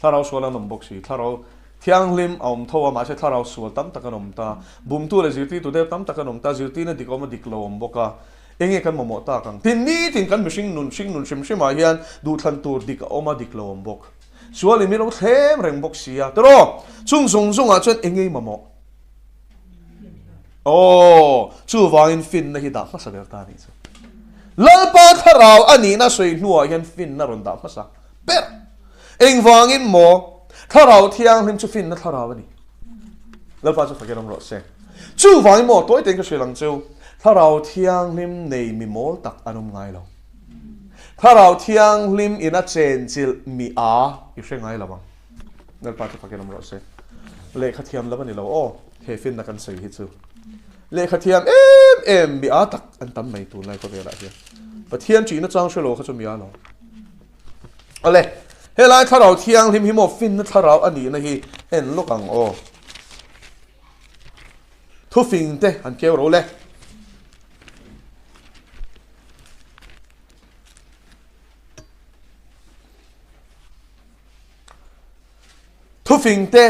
tharau suala nom boxi tharau thiang lim om thowa ma se tharau sual tam takanom ta bum tu le zirti tu de tam takanom ta zirti na dikom diklom boka enge kan mamo ta kang tin ni tin kan mishing nun shim ma hian du than tur dik oma diklom bok sual mi lo them reng boxia tro chung zong a chen enge mamo oh chu wangin fin na hi da ma sa ta ni chu lalpa tharau ani na soi nuwa hian fin na ron da ma sa per eng wangin mo tharau thiang lim chu fin na tharau ani lalpa chu fakeram ro se chu wangin mo toy teng ka shrilang chu tharau thiang lim nei mi mol tak anum ngai lo tharau thiang lim ina chen chil mi a i hre ngai lawang lalpa chu fakeram ro se le kha thiam lawani lo o he fin na kan sei hi chu le kha thiam em mi a tak an tam mai tu lai ko vela hi pathian chi na chang shelo kha chu mi a lo ole helai tharau thiang lim hi mo fin na tharau ani na hi en lokang o thu fin te an keu ro le thu fin te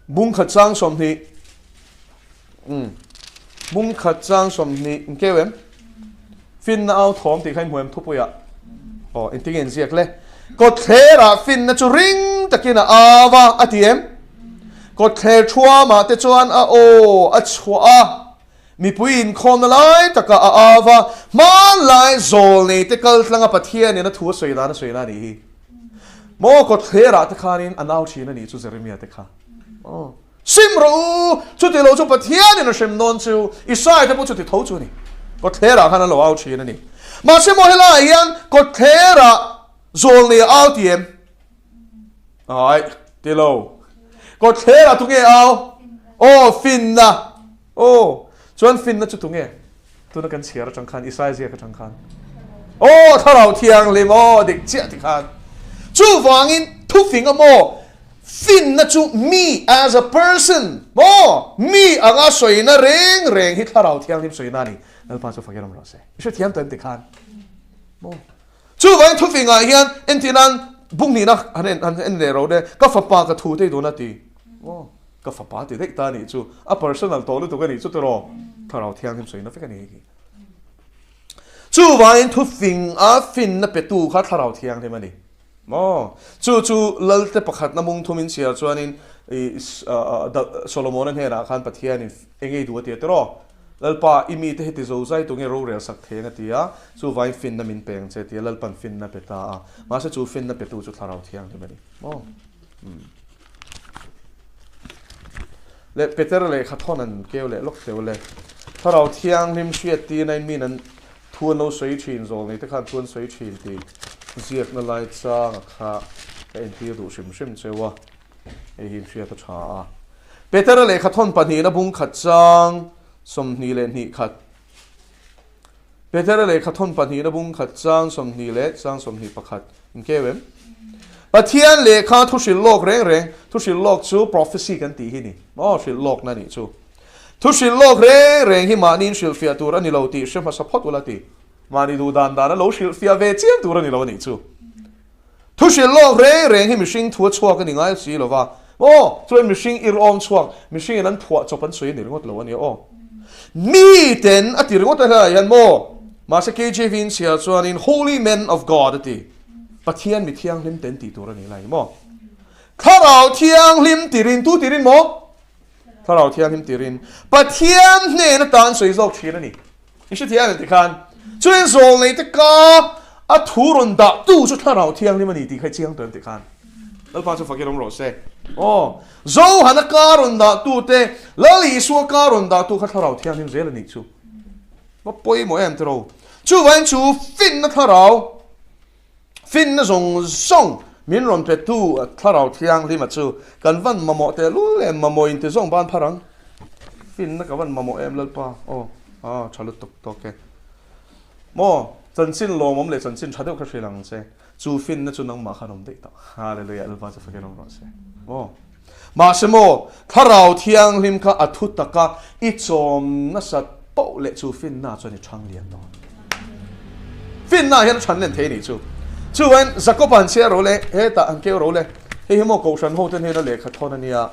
bung khat chang som ni bung khat chang som ni kewem fin na au thom ti khai muem thu puya o intelligence ziak le ko thera fin na chu ring takina awa atm ko the chua ma te chuan a o a chua mi puin khom na lai taka a awa ma lai zol nei te kal tlanga pathian ni na thu soi na ni hi mo ko thera te khanin anau chi na ni chu jeremia te kha oh simro chu te lo chu pathian ni shem non chu isai te bu chu ti tho chu ni ko thera khana lo au chi na ni ma se mo hela hian ko thera zol ni au tiem ai te lo có thế là tụi nghe ao fin na chuan fin na chu tụi nghe tụi nó cần xia ra chẳng khan Israel cái chẳng khan thao đầu thiang lên địch chết thì khan chú vang in thu phình fin na chu me as a person me anga soi na reng hit thao đầu thiang lim soi na ni nal pa chu fakir ram lo se ishe thiam tan ti khan chú vang thu phình hian entinan bung ni na han le ro de ka fa pa ka thu te do na ti ka fa pa ti dek ta ni chu a personal to lu to ka ni chu to ro thao đầu thiang lim soi na fe ka ni chú vang thu phình fin na pe tu kha thao đầu thiang te mani chú lal te pakhat na mung thumin sia chuanin Solomon an hera khan pathian in engei du te tro lalpa imi te heti zo zai tu nge ro rel sak the nga tia chu vai fin na min peng che tia lalpan fin na peta ma se chu fin na petu chu tharau thiang te mani le peter le khathon an keu le lok teu le tharau thiang lim hriat ti nai min an thuan lo soi thin zol nei te khan thuan soi thin ti ziak na lai chang kha ka en ti du shim chewa e him hria ta tha peter le khathon pani na bung khat chang som ni le ni khat peter le khathon pani na bung khat chang som ni le chang som ni pakhat in kewem pathian le kha thu shil lok reng thu shil lok chu prophecy kan ti hi ni shil lok na ni chu thu shil lok reng hi manin shil fia tur ani lo ti shema support wala ti mani du dan lo shil fia ve chiam tur ani lo ni chu thu shil lok reng hi mishing thu chua ka ni ngai si lo wa chu mishing ir om chuak mishing an phua chopan sui ni ringot lo ani mi ten ati ringot ha yan ma se KJV in sia chuanin holy men of God ati pathian mi thiang lim ten ti tur ani lai tharau thiang lim tirin tu tirin tharau thiang lim tirin pathian ne na tan soi zok thina ni ishi thiang ti khan chuan zol nei te ka a thuron da tu chu tharau thiang lim ani ti khai chiang tem ti khan lal pa chu fakirom ro se zo hana ka ron da tu te lali su ka ron da tu kha tharau thiang lim zel ani chu poi mo em tro chu wan chu fin na tharau fin na zong min ron pe tu tharau thiang lim chu kan van mamo te lu em mamo in te zong ban pharang fin na ka van mamo em lal pa chalu tok ke chân xin lo mom le chân xin chadeu kha shrilang se chu fin na chu nang ma khanom de ta hallelujah alba cha fakenom ro se ma se tharau thiang lim kha athu taka I chom na sat po le chu fin na chu ni thang lian do fin na hian chan len the ni chu wen Jacob an che ro le he ta an ke ro le he mo ko shan ho ten he na le kha thon ania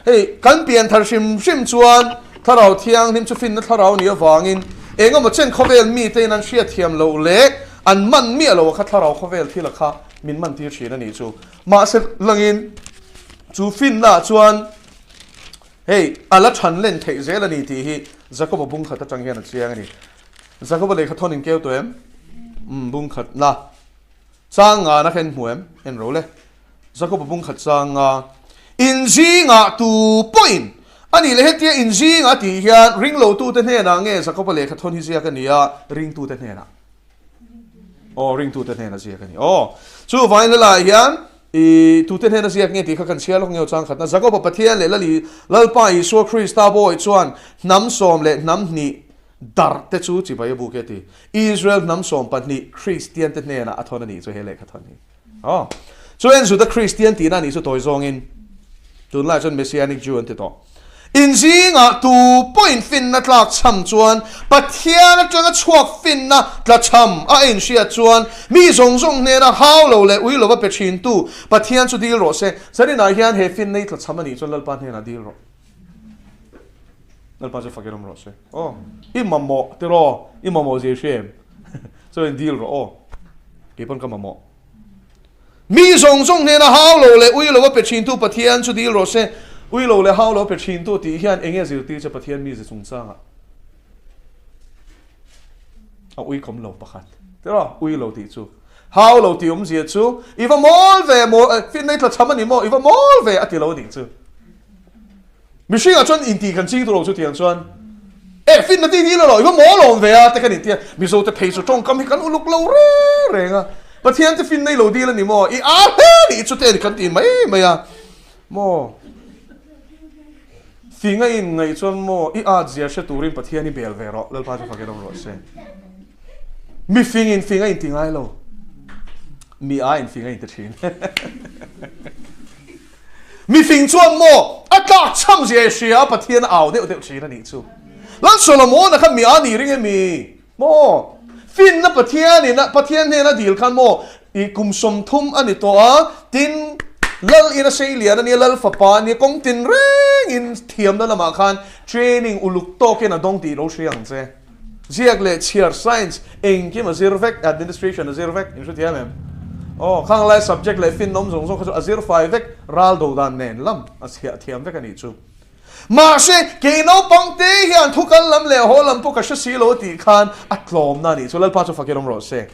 he kan pian thar shim chuan tharau thiang lim chu fin na tharau ni awangin engam mo chen khovel mi te nan hria thiam lo le an man mi lo kha tharau khovel thila kha min man tir thina ni chu ma se langin chu fin na chuan hey ala than len thei zel ani ti hi Jacob bung khat atang hian chiang ani Jacob le kha thon in keu to em bung khat na changa na khen muem en ro le Jacob bung khat changa in ji nga tu point ani le hetia in ji nga ti hian ring lo tu te ne na nge Jacob le kha thon hi zia ka nia ring tu te ne na ring tu te ne na zia ka ni chu vain la hian I tu te ne na zia nge ti kha kan sia lo ngeu chang khat na Jacob pathian le lali lalpa I so Christa boy chuan nam som le nam ni dar te chu chi bai bu ke ti Israel nam som pat ni Christian te ne na athon ani chu he le kha thon ni chu en zu the Christian ti na ni chu toy zong in tun la chon messianic Jew ante to in ji nga tu point fin na tlak cham chuan pathian atanga chuak fin na tla cham a in sia chuan mi zong ne na haw lo le ui lo ba pe thin tu pathian chu dil ro se sari na hian he fin nei tla cham ani chuan lal pan he na dil ro lal pa chu fakirom ro se I mamo te ro I mamo je shem so in dil ro ke pon ka mamo mi zong ne na haw lo le ui lo ba pe thin tu pathian chu dil ro se ui lo le haw lo pe thin tu ti hian enge zil ti cha pathian mi ze chung changa ui kom lo pakhat te ro ui lo ti chu haw lo ti zia chu iwa mol ve mo fin nei tla chama ni mo iwa mol ve ati lo ding chu mi shinga chon in ti kan chi tu lo chu tiang chuan fin na ti ni lo iwa mo lo ve a te kan in ti mi zo te pei chu chong kam hi kan uluk lo re nga pathian te fin nei lo di la ni mo I a he ni chu te kan ti mai ya mo finga in ngai chon mo I a zia she turin pathiani bel vero lal pa fa ke rom ro se mi finga in tingai lo mi a in finga in te thin mi fing chuan mo atlak cham zia sia pathian au de thina ni chu lan solomon na khan mi a ni ring mi mo fin na pathian ne na dil khan mo I kum som thum ani to a tin lal ina seilia na ni lal fapa ni kong tin reng in thiam na lama khan training uluk to ke na dong ti ro siang che ziak le cheer science eng ki ma zirvek administration zirvek in shutia mem oh khang lai subject le fin nom zong zong azir 5 vek ral do dan nen lam asia thiam vek ani chu ma se ke no pangte hian thukal lam le ho lam po ka si lo ti khan atlom na ni chu lal pa chu fakirom ro se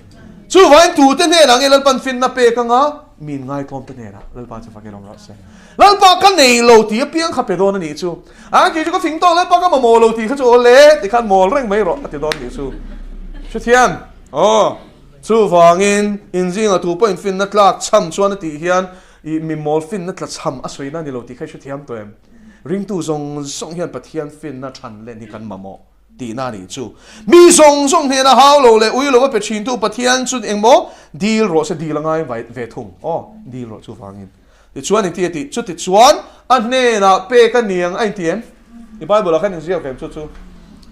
chu vain tu te ne rang lal pan fin na pe ka nga min ngai tlom te ne ra lal pa chu fakirom ro se lal pa ka nei lo ti piang kha pe don ni chu a ki chu ko fing to lal pa ka ma mo lo ti kha chu le ti khan mol reng mai ro ati don ni chu chu thiam oh chu wangin in jing a tu point fin na tlak cham chuan ti hian I mi mol fin na tla cham a soina ni lo ti khai chu thiam to em ring tu zong hian pathian fin na than le ni kan mamo ti na ni chu mi zong he na haw lo le ui lo pe chin tu pathian chu engmo deal ro se deal ngai vai ve thung oh deal ro chu wangin ti chuan ti chu ti chuan an ne na pe ka niang ai tien I bible khan zi kem chu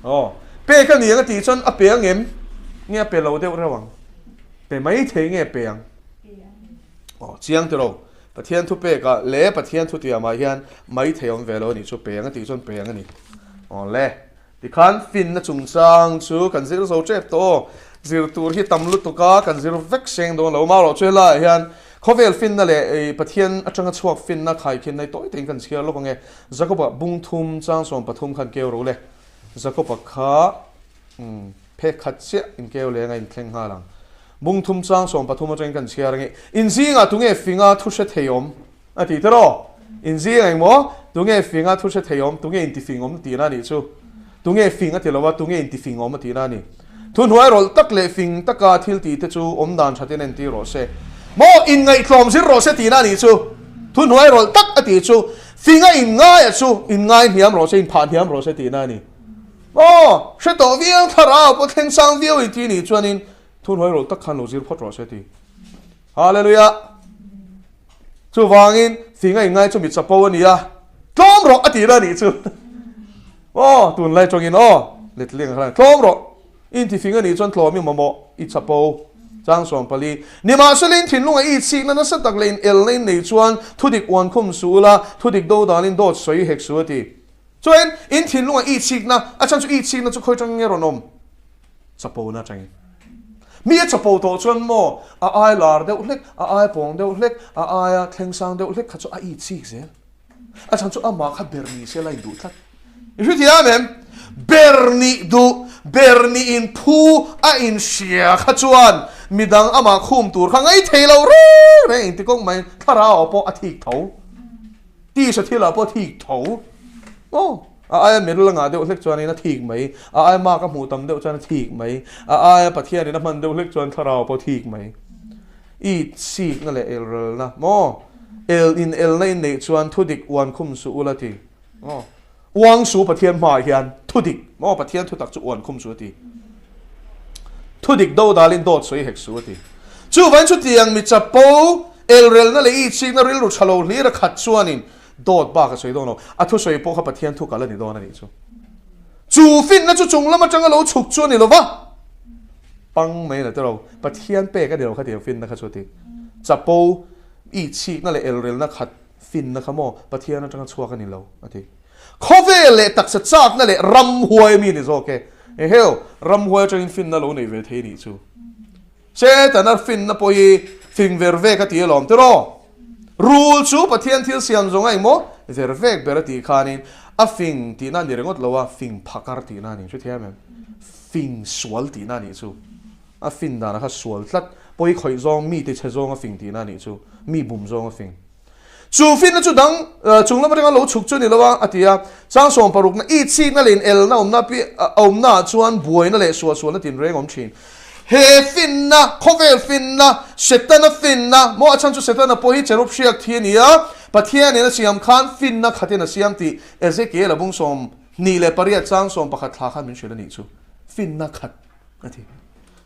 oh pe ka niang ti chon a pe ngem nge pe lo de rawang pe mai the nge pe ang oh chiang te ro pathian thu pe ka le pathian thu tia ma hian mai theom velo ni chu pe ang ti chon pe ang ni oh le ti khan fin na chung sang chu kan zir zo chep to zir tur hi tam lu to ka kan zir vek seng do lo ma ro chela hian khovel fin na le pathian atanga chuak fin na khai khin nai toi ten kan chia lo nge zakoba bung thum chang som pathum khan keu ro le zakoba kha phe khat che in keu le ngai thleng ha lang bung thum chang som pathum ateng kan chia rangi in zinga tunge finga thu se theyom ati tero in zinga mo tunge finga thu se theyom tunge in ti fingom ti na ni chu tunge finga ti lowa tunge in ti fingom ti na ni thun huai rol tak le fing taka thil ti te chu om dan thatin en ti ro se mo in ngai klom zir ro se ti na ni chu thun huai rol tak ati chu finga in ngai chu in ngai hiam ro se in phan hiam ro se ti na ni mo se to viang thara po theng sang viau I ti ni chuanin thun huai rol tak khan lo zir phot ro se ti hallelujah chu wangin finga in ngai chu mi chapo ani a tlom ro ati na ni chu oh tun lai chongin oh letling khan tlom ro in ti finga ni chon tlomi momo I chapo Chang som pali ni ma selin thin lunga I chi na sa tak lein el lein nei chuan thudik wan khum su la thudik do danin dot soi hek su ti chuan in thin lunga I chi na a chan chu I chi na chu khoi tang nge ronom chapo na chang mi a chapo to chuan mo a ai lar de ulek a ai pong de ulek a ai thleng sang de ulek kha chu a I chi zel a chan chu a ma kha berni se lai du thlat I ri ti amem berni in pu a in sia kha chuan midang ama khum tur khangai theilo re in ti kong mai thara opo a thik tho ti sa thila po thik tho oh a ai medul nga de ulek chuan ina thik mai a ai ma ka mu tam de chuan thik mai a ai pathian ina man de ulek chuan thara opo thik mai I si na le el na mo el in el nei chuan thudik wan khum su ulati oh wang su pathian ma hian thudik mo pathian thu tak chu wan khum su ti thudik do dalin dot soi hek su ti chu van chu tiang mi chapo el rel na le I chi na ril ru chalo li ra khat chuanin dot ba ka soi do no a thu soi po kha pathian thu kala ni do na ni chu fin na chu chung lama changa lo chuk chu ni lo wa pang mai na tero pathian pe ka dero kha ti fin na kha chu ti chapo I chi na le el rel na khat fin na kha mo pathian na changa chua ka ni lo ati khove le tak sa chak na le ram huai mi ni zo ke e heo ram huai chang fin na lo nei ve the ni chu se ta na fin na poi fing ver ve ka ti lom te ro rule chu pathian thil siam zong ai mo ver ve ber ti khanin a fing ti na ni rengot lowa fing phakar ti na ni chu thiam em fing swal ti na ni chu a fin da na kha swal tlat poi khoi zong mi te che zong a fing ti na ni chu mi bum zong a fing chu fin na chu dang chung lam ringa lo chuk chu ni lawa atia chang som paruk na I chi na lin el na omna pi omna chuan buai na le suwa na tin reng om thin he fin na khovel fin na setana fin na mo achan chu setana po hi cherup shiak thi nia ปัทยานี่นะเสียมขันฟินนักขัดนะเสียมตีเอเซเกลบุงสมนี่เลยปริยัติจางสมประคัดทาขันมินเชลนี่ชูฟินนักขัดนะที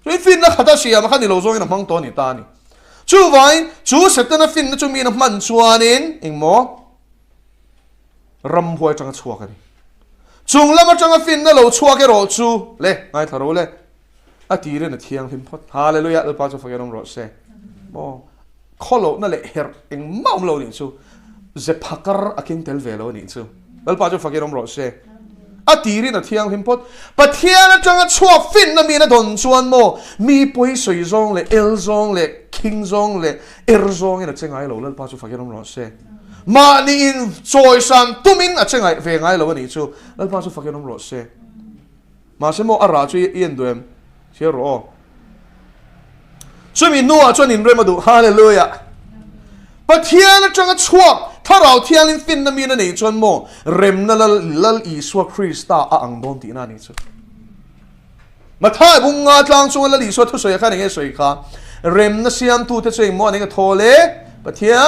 ช่วยฟินนักขัดเสียมขันนี่เราโซ่ยังมังตัวนี่ตานี่ชูไว้ชูเสร็จนะฟินนะชูมีน้ำมันชวนนินอิงโมรำหวยจังชัวกันนี่จุงแล้วมาจังฟินนะเราชัวกันรอชูเล่ไงทารุเล่อาทีเรื่องเที่ยงพิมพ์พอดฮาเลลูยาเราป้าจะฟังกันรอเซ่โมข้อโลนั่นแหละเฮร์เองมั่งเรานี่ชูเจ็บพักร์อากินเทลเวลนี่ชูเราป้าจะฟังกันรอเซ่อาทีเรื่องเที่ยงพิมพ์พอดปัทยานะจังชัวฟินนะมีนะดนชวนโมมีปุยสวยจงเลยเอลจงเลยคิงจงเลยเอร์จงนี่นะเจ้าไงเราป้าจะฟังกันรอเซ่มานี่อินจอยสันตุ้มินอะเจ้าไงเวงไงเรานี่ชูเราป้าจะฟังกันรอเซ่มาเสโมอาราช่วยเอียนด้วยเชื่อหรอช่วยมีนัวช่วยนินเรมาดูฮาเลลูยาปัทยานะจังชัวถ้าเราเที่ยงลินฟินนะมีนั่นเองจนโมเร็มนั่นละอีสวคริสต์อังโดนตีนั่นนี่ชูมาท้ายบุงงาจางช่วงละอีสวทุสวยข้านี่ไงสวยข้าเร็มนั่นเสียมตูเตช่วยโมนี่ก็โทเลปัทยา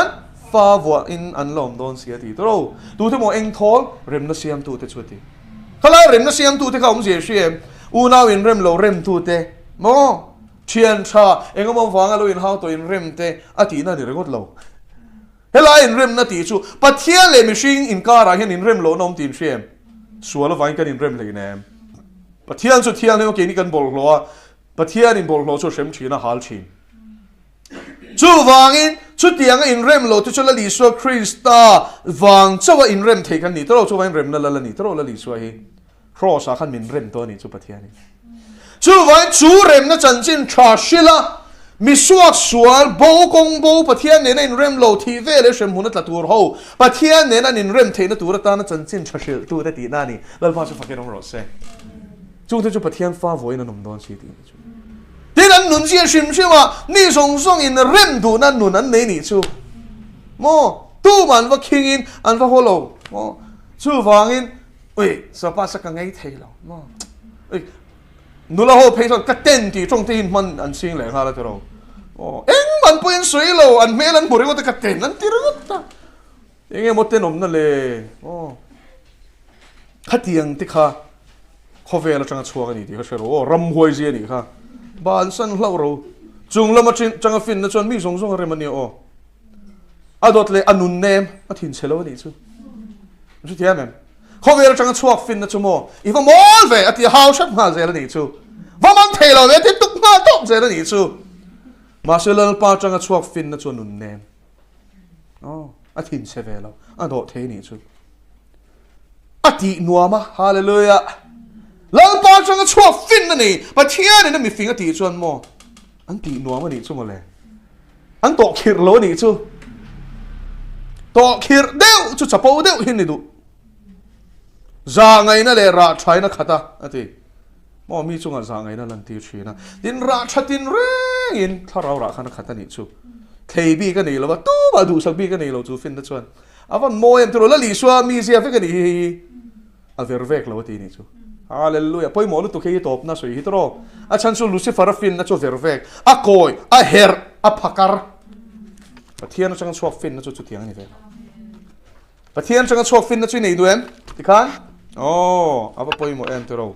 ฟ้าวัวอินอันลมโดนเสียทีตัวดูที่โมเองโทลเร็มนั่นเสียมตูเตช่วยทีเขาเล่าเร็มนั่นเสียมตูเตเขาผมเสียชื่ออูน่าวินเร็มเราเร็มตูเตโมเชียนชาเองก็มองฟังเราอินเฮาตัวอินเร็มเตอาทิตย์นั้นเดี๋ยวก็เราเฮลาอินเร็มนาทีชูปัทยาเลมิชิงอินการาเห็นอินเร็มโลนอมทีมเชียมส่วนละวันกันอินเร็มเลยเนี่ยปัทยาสุดเที่ยงเนี่ยโอเคนี่กันบอกเราปัทยาอินบอกเราชูเชมชีนะฮัลชินชูวังอินชุดเที่ยงอินเร็มโลที่ชุดละลิสวคริสตาวังเจ้าว่าอินเร็มเทกันนี่ตัวเราชูว่าอินเร็มนั่นละนี่ตัวเราละลิสวเฮครอสาขันมินเร็มตัวนี้ชูปัทยานี่ชูว่าชูเร็มนั่นจันจินชาชิละมีสวกสวลโบกงโบปัทยาเนี่ยในเร็มโลทีเวเลชมุนตัดตัวเขาปัทยาเนี่ยนั่นเร็มเทนตัวตานั่นจันจินชาชิลตัวตีนั่นนี่แล้วพอจะฟังกันรอเซ่จูที่จูปัทยาฟ้าโวยนั่นนุ่มดอนสีดีที่นั่นนุ่นเสียชิมใช่ไหมนี่ส่งอินเร็มดูนั่นนุ่นนั่นเนี่ยนี่ชูโมตู้มันว่าคิงอินอันว่าโฮโลโมชูฟังอินเอ้ยสภาพสักไงเทแล้วโมเอ้ยนู่นละโหเพย์ส่วนกระเต็นที่ตรงที่มันอันซิงเลยฮะแล้วตัวเราโอ้เอ็งมันเป็นสวยแล้วอันเมลันบุรีก็จะกระเต็นนั่นที่รู้ต่างเอ็งหมดเต็นอมนั่นเลยโอ้ขัดยังที่ข้าข้อเวลาจังชัวกันนี่ที่เขาเชื่อโอ้รำหวยเสียนี่ค่ะบ้านสันเล่าเราจุงละมาจังฟินนะจนมีส่งอะไรมันเนี่ยโอ้อดอดเลยอันนุ่นเนมมาถิ่นเชลล์นี่ชูชูเทียมเองข้อเวลาจังชัวฟินนะชูโมอีฟ้ามอลเวอติฮาวชับมาเจอแล้วนี่ชูว่ามันเทเราเวทีตุกมาตุกเจอแล้วนี่ชูมาเชลล์ป้าจังชัวฟินนะชูนุ่นเนมอ๋ออาทิตย์เชเวลอันโดดเทนี่ชูอาทิตย์นัวมาฮาเลลูยาแล้วป้าจังชัวฟินนะนี่ปัทยาเนี่ยมีฟิงอาทิตย์ชวนโมอันตีนัวมานี่ชูมาเลยอันโตคิร์โลนี่ชูโตคิร์เดียวชูจับปูเดียวหินนี่ดูจางไงนั่นเลยราชัยนักขัดอ่ะที่มอมีจุงอ่ะจางไงนั่นลันตีชีนะดินราชัดินเร่งถ้าเราราขันขัดนี่ชูเทบีกันนี่แล้วว่าตู้มาดูสักบีกันนี่เราจูฟินนะชวนอ่ะวันโมยมตัวละลิชัวมีเสียฟิกันนี่อ่ะเวอร์เวกแล้วที่นี่ชูฮาเลลูยาพอยหมอลุตุเคยตบนะสวยฮิตโร่อ่ะฉันชูลูซิฟาร์ฟินนะชูเวอร์เวกอ่ะโกยอ่ะเฮร์อ่ะพักการ์ปะเทียนฉันชอบฟินนะชูจุดเทียงนี่เว้ยปะเทียนฉันชอบฟินนะชูนี่ดูเอ็มที่ข้างโอ้อาไปหมดเอ็นตัวเรา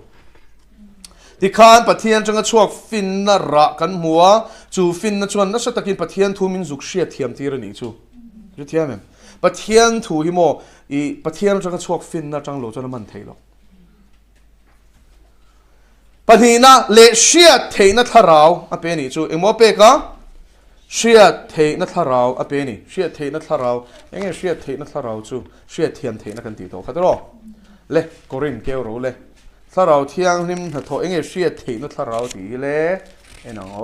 ที่ข้านปะเทียนจังก็ชวกฟินน่ะรักกันหัวจูฟินน่ะชวนน่ะสตักินปะเทียนทูมินจุกเชียเทียมทีระนี่จูจุเทียมเองปะเทียนทูหิโมอีปะเทียนจังก็ชวกฟินน่ะจังโหลจนมันเทลปะทีน่ะเลเชียเทน่ะทาราวอ่ะเป็นนี่จูเอ็งโมเปกะเชียเทน่ะทาราวอ่ะเป็นนี่เชียเทน่ะทาราวยังไงเชียเทน่ะทาราวจูเชียเทียมเทน่ะกันตีโตขัดรอเล่กรินเกลรู้เล่ถ้าเราเที่ยงนิมถ้าโถเองเชียถีนุถ้าเราตีเล่เอ็นโอ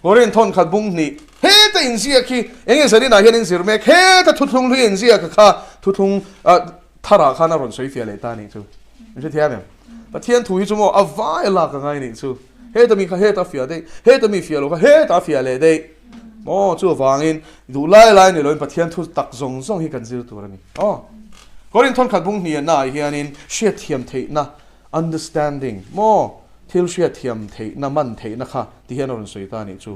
กรินทนขัดบุ้งนี่เฮ้แต่อินเสียคีเองเสด็จนายเห็นอินเสียเมฆเฮ้แต่ทุทุงที่อินเสียก็ข้าทุทุงถ้าเราข้าน่ารอนสวยเฟียเลยตานี่จูไม่ใช่เทียมปะเทียนถูกจู่โมอวายลักกันไงนี่จูเฮ้แต่มีข้าเฮ้แต่เฟียได้เฮ้แต่มีเฟียลูกเฮ้แต่เฟียเลยได้โอ้จู่ฟังอินดูไล่เนี่ยเราเป็นปะเทียนทุตักซงให้กันซิลตัวนี้อ๋อก็เรื่องทนขัดบุ้งเฮียน่าเฮียนินเชียเทียมเทนะ understanding โมทิลเชียเทียมเทนะมันเทนะคะที่เฮียนรนสุยตานี่จู่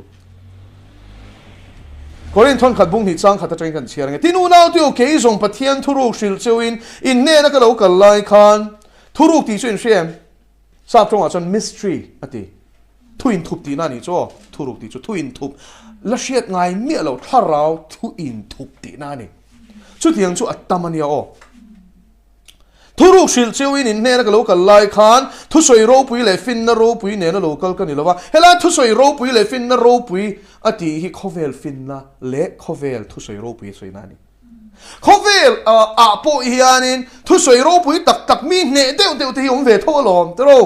Korean thon khat bung hi chang khata train kan chiar nge tinu nau tu ke zong pathian thuruk sil chewin in ne na ka lo kal lai khan thuruk ti chen shem sap chong a chon mystery ati thuin thup ti na ni cho thuruk ti chu thuin thup la shiat ngai mi lo tharau thuin thup ti na ni chu tiang chu atamania o thuruk sil chewin in ne na ka lo kal lai khan thu soi ro pui le fin na ro pui ne na local kan ni lo wa hela thu soi ro pui le fin na ro pui ati hi khovel fin na le khovel thu soi ro pui soi na ni khovel a po hianin thu soi ro pui tak tak mi ne deu te hi ve tho lom tro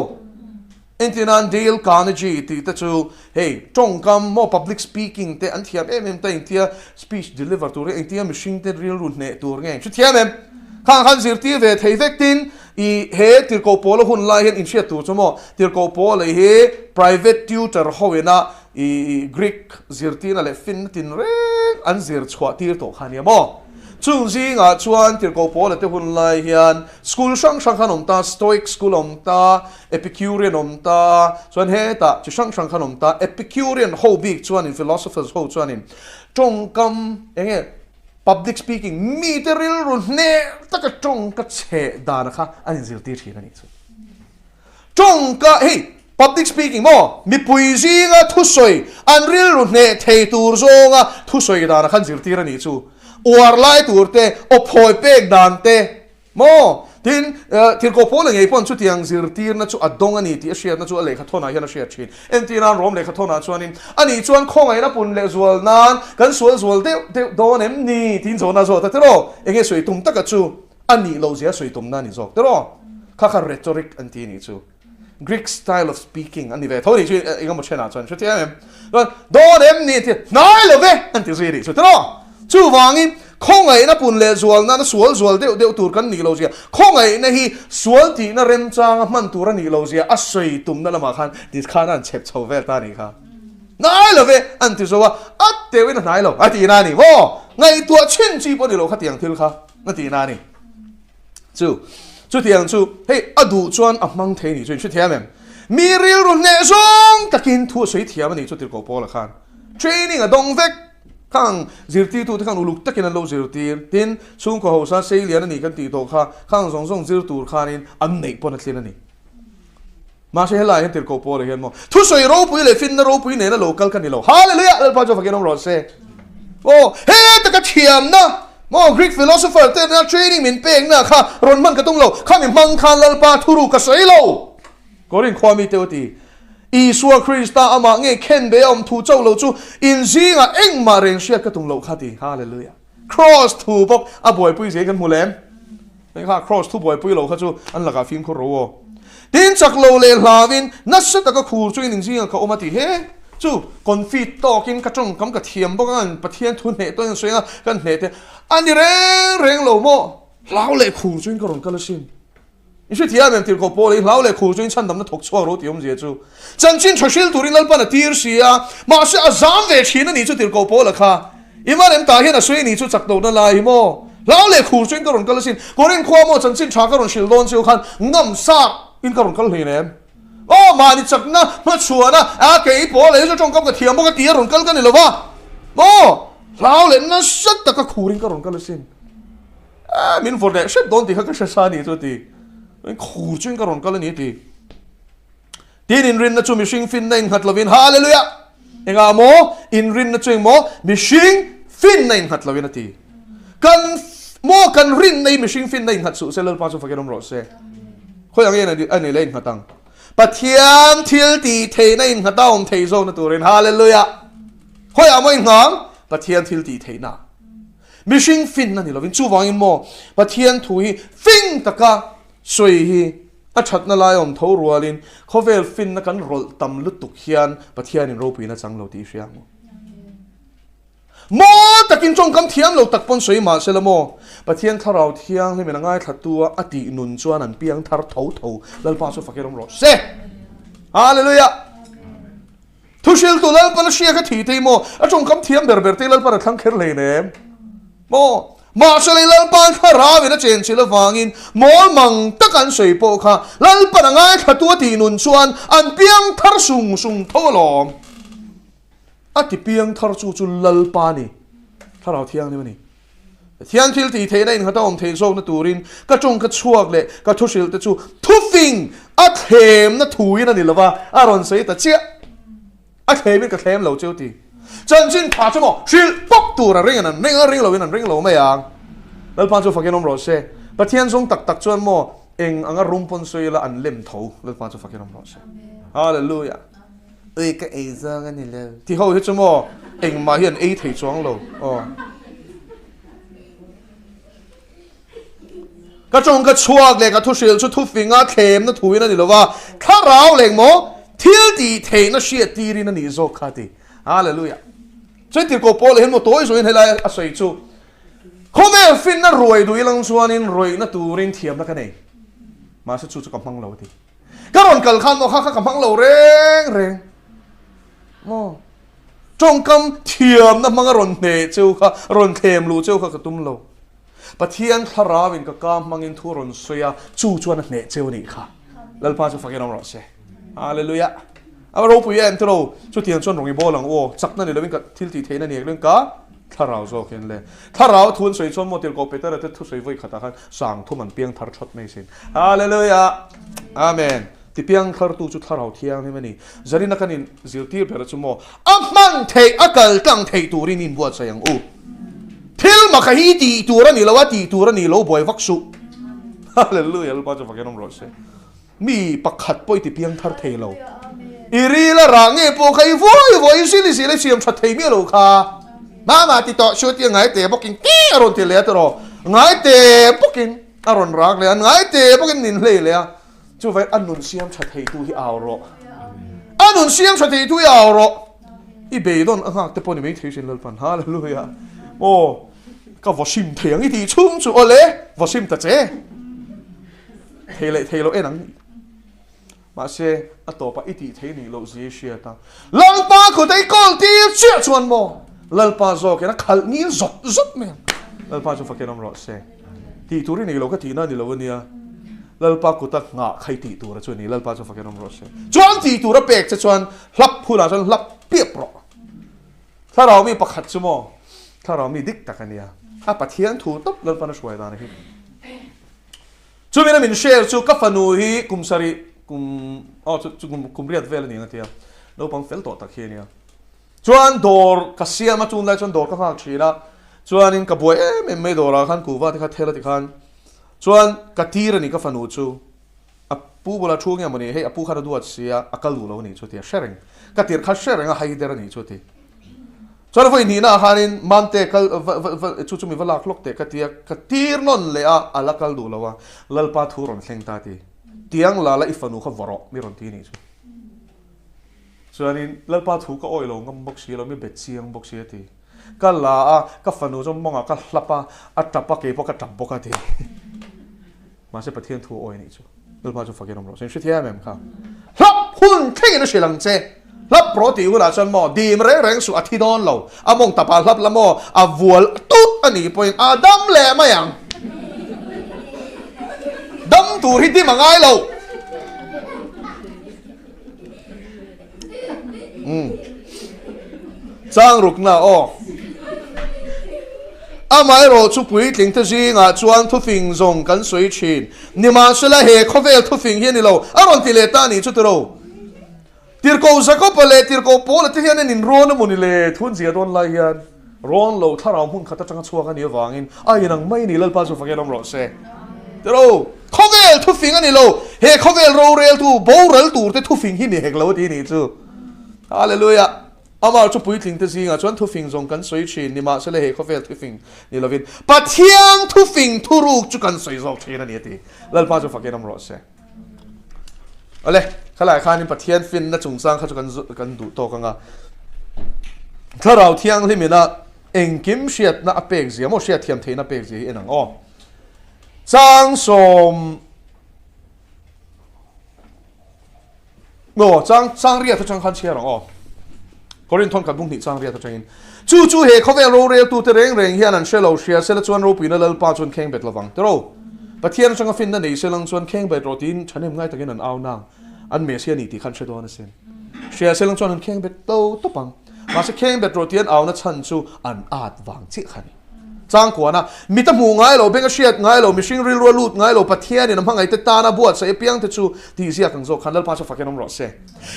Entinan Dale Carnegie ti ta chu hey trong kam mo public speaking te an thiam em ta intia speech deliver to re intia machine te real run ne tur nge chu thiam em khang zirti ve thei vektin I he tir ko polo hun lai hen in shia tu chomo tir ko polo he private tutor hoena I Greek zirti na le fin tin re an zir chwa tir to khania mo chung jing a chuan tir ko polo te hun lai hian school sang khanom ta stoic school om ta epicurean om ta chuan he ta chi sang khanom ta epicurean ho big chuan in philosophers ho chuan in trong kam enge public speaking material run ne taka trong ka che dana kha an zir ti thina ni chu trong ka hey public speaking mo mi puisi nga thusoi an real run ne thei tur zonga thusoi dana khan zir ti ra ni chu or lai tur te o phoi pek dan te mo tin tir ko pole ngei pon chu tiang zir tir na chu adong ani ti share na chu le kha thona hian a share chin entina rom le kha thona chuanin ani chuan khongai na pun le zual nan kan zual de don em ni tin zona zo ta tero enge soi tum taka chu ani lo zia soi tum na ni zo tero kha rhetoric anti ni chu Greek style of speaking ani ve thori chu inga mo chena chuan chu tiam don em ni ti nai lo ve anti ziri chu tero chu wangin khongai na pun le zual na zual de tur kan ni lo zia khongai na hi sual ti na rem chang man tur ni lo zia asoi tum na lama khan dis khan an chep chho vel ta ni kha nai lo ve an ti zo wa at te win nai lo ati na ni wo ngai tua chin chi po ni lo kha tiang thil kha na ti na ni chu tiang chu hey adu chuan a mang the ni chu thiam em mi ril ru ne zong takin thu soi thiam ni chu tir ko pol khan training a dong vek khang zirti tu khang uluk takin lo zirti tin chung ko hosa sei lian ni kan ti to kha khang zong zir tur khanin an nei pon athlin ani ma se hela hen tir ko por hen mo thu soi ro pui le fin na ro pui ne na local kan ni lo hallelujah al pa jo fakin ro se o he ta ka thiam na mo Greek philosopher te na training min peng na kha ron man ka tung lo kha mi mang khan lal pa thuru ka sei lo korin khwami te oti Isua Krista ama nge ken be om thu chau lo chu in zinga eng ma reng sia ka tung lo khati hallelujah cross thu bok a boy pui se kan mulem kha cross thu boy pui lo kha chu an laga film ko ro tin chak lo le hlavin na sa ta ka khur chu in zinga ka omati he chu confit to kin ka chong kam ka thiam bok an pathian thu ne to soinga kan ne te ani reng lo mo lao le khur chu in ka ron ka la sin你说天面听个玻璃老来苦追唱他们读错了，点解住？真正出现土人老板的电视啊，马上啊上回去那你就听个玻璃卡，因为人大现在所以你就知道的来么？老来苦追个人个了先，个人看么真正查个人是乱就看，暗杀因个人个了呢？哦，嘛你知那么错那啊给玻璃就中咁个天么个第二人个你了吧？哦，老来那实得个苦人个人个了先，啊，民佛的实当地个是啥你做的？苦追个人个了你的，第一人那做 machine fin 那hat lovin hallelujah， enga mo in rin na做mo machine fin 那hat lovin na ti， kan mo kan rin na machine fin 那hat su selal pa su fakirom rose， ko yang yen ani lein hatang， pathian thil ti the na in hatang thei zo na turin hallelujah， ko yang mo ingang pathian thil ti the na machine fin na ni lovin chu wangin mo pathian thui fin taka所以啊，出那来我们投入林，可为分那กันรtamลุตุกเฮียนปะเทียนในรูปี那จังเราตีเสียงโมตะกินจงคำเทียมเราตักปนสวยมาเสละโมปะเทียนถ้าเราเทียงให้มันง่ายถัดตัวอตินุนจวนนันเปียงทาร์เท่าแล้วป้าสุฟักเกลมรอเซ่ฮาเลลูยาทุชิลตัวแล้วปนเชียก็ทีโมอ่ะจงคำเทียมเบอร์เตแล้วปนทั้งเคร์เลยเนี่ยโมมาเฉลยลัลปันข้าราวินะเจนชิลฟังอินมอลมังตะกันสวยโปข้าลัลปันง่ายขัดตัวตีนุนชวนอันเปียงทาร์สุงทอลอมอัติเปียงทาร์จูลัลปานี thà rào thiang đi mà nè thiang thil thì thế này người ta ông thấy rồi nó turin cái trong cái chuộc lệ cái thuốc xịt cái chu thuốc phình ắt thêm nó thúi nó nè là va ron say ta chia ắt thêm cái thêm lâu chiêu thì chân chính thà cho mò xịt bóc tu ra ring lâu mấy angแล้วพาจูฟักเกนอมโรเซ่ประเทศทรงตักชวนโมเองอังรุมปนซุยละอันเล่มเท่าแล้วพาจูฟักเกนอมโรเซ่ฮาเลลูยาก็เอเซอร์กันนี่เลยที่เขาเห็นชวโมเองมาเห็นถี่จวงโลก็จงก็ชัวร์เลยก็ทุศิลชุดทุฟิงอ่ะเข็มนั่นถุยนั่นนี่หรอว่าข้าเราเลยโมที่ดีเทนั่นเชียตีรีนั่นนี่โซคาตีฮาเลลูยาใช่ที่กูโปเลยเห็นโมตัวอีสุยเห็นอะไรอาศัยจูเขาไม่ฟินน่ารวยดูอีหลังชวนินรวยน่าตูรินเทียมแล้วกันเองมาสักชุดจะกำพังเราทีก็รอนกัลขันว่าข้ากำพังเราเร่งโมจงกำเทียมนั่นมังรอนเนเจ้าข้ารอนเทมรู้เจ้าข้ากระตุ้มเราปะเทียนทาราวินกับกามมังอินทุรนสวยจู่จวนเนเจ้านี่ค่ะแล้วพาจะฟังกันน้องรอดเช่ฮาเลลูยาเอาเราปุยเอ็นที่เราชุดเทียนชวนรงอีโบหลังโอ้จักนั่นนี่เราวิ่งกับทิลตีเทนั่นเองเรื่องก้าถ้าเราโจกันเลยถ้าเราทุนสวยชนโมเดลโกเปเตอร์จะทุนสวยไว้ขัดกันสั่งทุ่มมันเปียงทาร์ชดไม่สิ้นฮาเลลูยาอาเมนที่เปียงทาร์ตูจุดถ้าเราเที่ยงนี่มันนี่จารินักนินจิลตีเปรตชโมอัมมันเทอักลกังเทตูรินินบวชเสียงอูทิลมาขยี้ตีตูรันนี่ละว่าตีตูรันนี่เราบ่อยวักสุฮาเลลูยาลูกป้าจะฟังกันน้องรอดเซ่มีปักขัดป่วยที่เปียงทาร์เทเราอีรีละรังเงี้ยปกใครโวยสิลิสิเลเซียมชัดเทมีเราค่ะมาติดต่อช่วยที่ไงเตะพวกกินกี้อารมณ์ที่เลี้ยตัวเราไงเตะพวกกินอารมณ์รักเลยไงเตะพวกกินนินเลยจู่ไว้อันนุนเสียมชัดให้ตัวที่เอาหรออันนุนเสียมชัดให้ตัวที่เอาหรออีเบย์โดนอ่ะแต่พอนี่ไม่ถือสินเลยปัญหาเลยโอ้ก็วอชิมเถียงอีทีชุ่มจู่โอเล่วอชิมตะเจ้เทเลเอ็นังมาเช่อต่อไปอีทีเทนี่เราเสียเชียตาลังปาคนได้ก้อนที่เชื่อชวนโมlalpa zo ke na khal ni zot me lalpa zo fakena ro se ti turi ni lo ka ti na ni lo nia lalpa ku ta nga khai ti tu ra chu ni lalpa zo fakena ro se chuan ti tu ra pek che chuan hlap phula chuan hlap piep ro tha ro mi pakhat chu mo tha ro mi dik takania a pathian thu top lalpa na shwai da na hi chu mi na min share chu ka fanu hi kumsari kum riat vel ni na tia lo pang fel to tak he nia chuan dor kasia ma chun lai chuan dor ka hak thina chuan in ka boi me dora khan kuwa ti kha thela ti khan chuan ka tira ni ka fanu chu apu bola thung ya mani he apu khara duat sia akalu lo ni chu ti sharing ka tir kha sharing a hai der ni chu ti chuan voi ni na hanin mante kal chu chu mi walak lok te ka tir non le a alakal du lawa lalpa thuron thleng ta ti tiang la la ifanu kha varo mi ron ti ni chu cho nên lần ba thu có oi lo ngâm bốc xí lo mi bệt xiang bốc xí thì cái là cái phần nụ trong mong à cái lapa chắp cái bốc cái chắp bốc cái thì mà sẽ bắt thiên thu oi này chứ lần ba cho phải cái đồng rồi xin thưa em không lắp hun thế nó sẽ làm gì lắp pro tiêu là chân mò đi mà rèn su thi đòn lâu mong tập lắp là mò vuol tốt anh ấy point đâm lẹ mà yang đâm tu hít đi mà ngay lâu trang rục na mai ro chu pui tling ta ji nga chuan thu phing zong kan soi thin ni ma sela he khovel thu phing hian ni lo aron ti le ta ni chu tro tir ko zakop le tir ko pol te hian nin ro na mun le thun zia don lai hian ron lo tharau hun khata changa chuak ani wangin ai nang mai ni lal pa chu fakelom ro se tro khovel thu phing ani lo he khovel ro rel tu bo rel tur te thu phing hi ni hek lo ti ni chu hallelujah ama chu pui tling te zinga chuan thu phing zong kan soi thin ni ma sele he khovel thu phing ni lovin pathiang thu phing thu ruk chu kan soi zok thina ni ti lalpa chu fakenam ro se ale khala khan in pathian fin na chung sang kha chu kan du to kanga tharau thiang limina engkim hriat na apek zia mo hriat thiam theina pek zi enang chang som no chang ria thu chang khan chia rong Korean thon kabung ni chang ria ta changin chu he khovel ro re tu te reng hian an shelo shia sela chuan ro pina lal pa chuan kheng bet lawang tero pathian changa fin na nei selang chuan kheng bet rotin thanem ngai takin an aw nang an me sia ni ti khan shedon sen shia selang chuan an kheng bet to pang mà sẽ khen bẹt rồi tiền áo nó chân chú an ạt vàng chiếc khăn trang của na mi ta mu ngai lo benga shiat ngai lo mishing ril ro lut ngai lo pathian ni nam hangai te ta na buat sai piang te chu ti sia kang zo khanal pa so fakenom ro se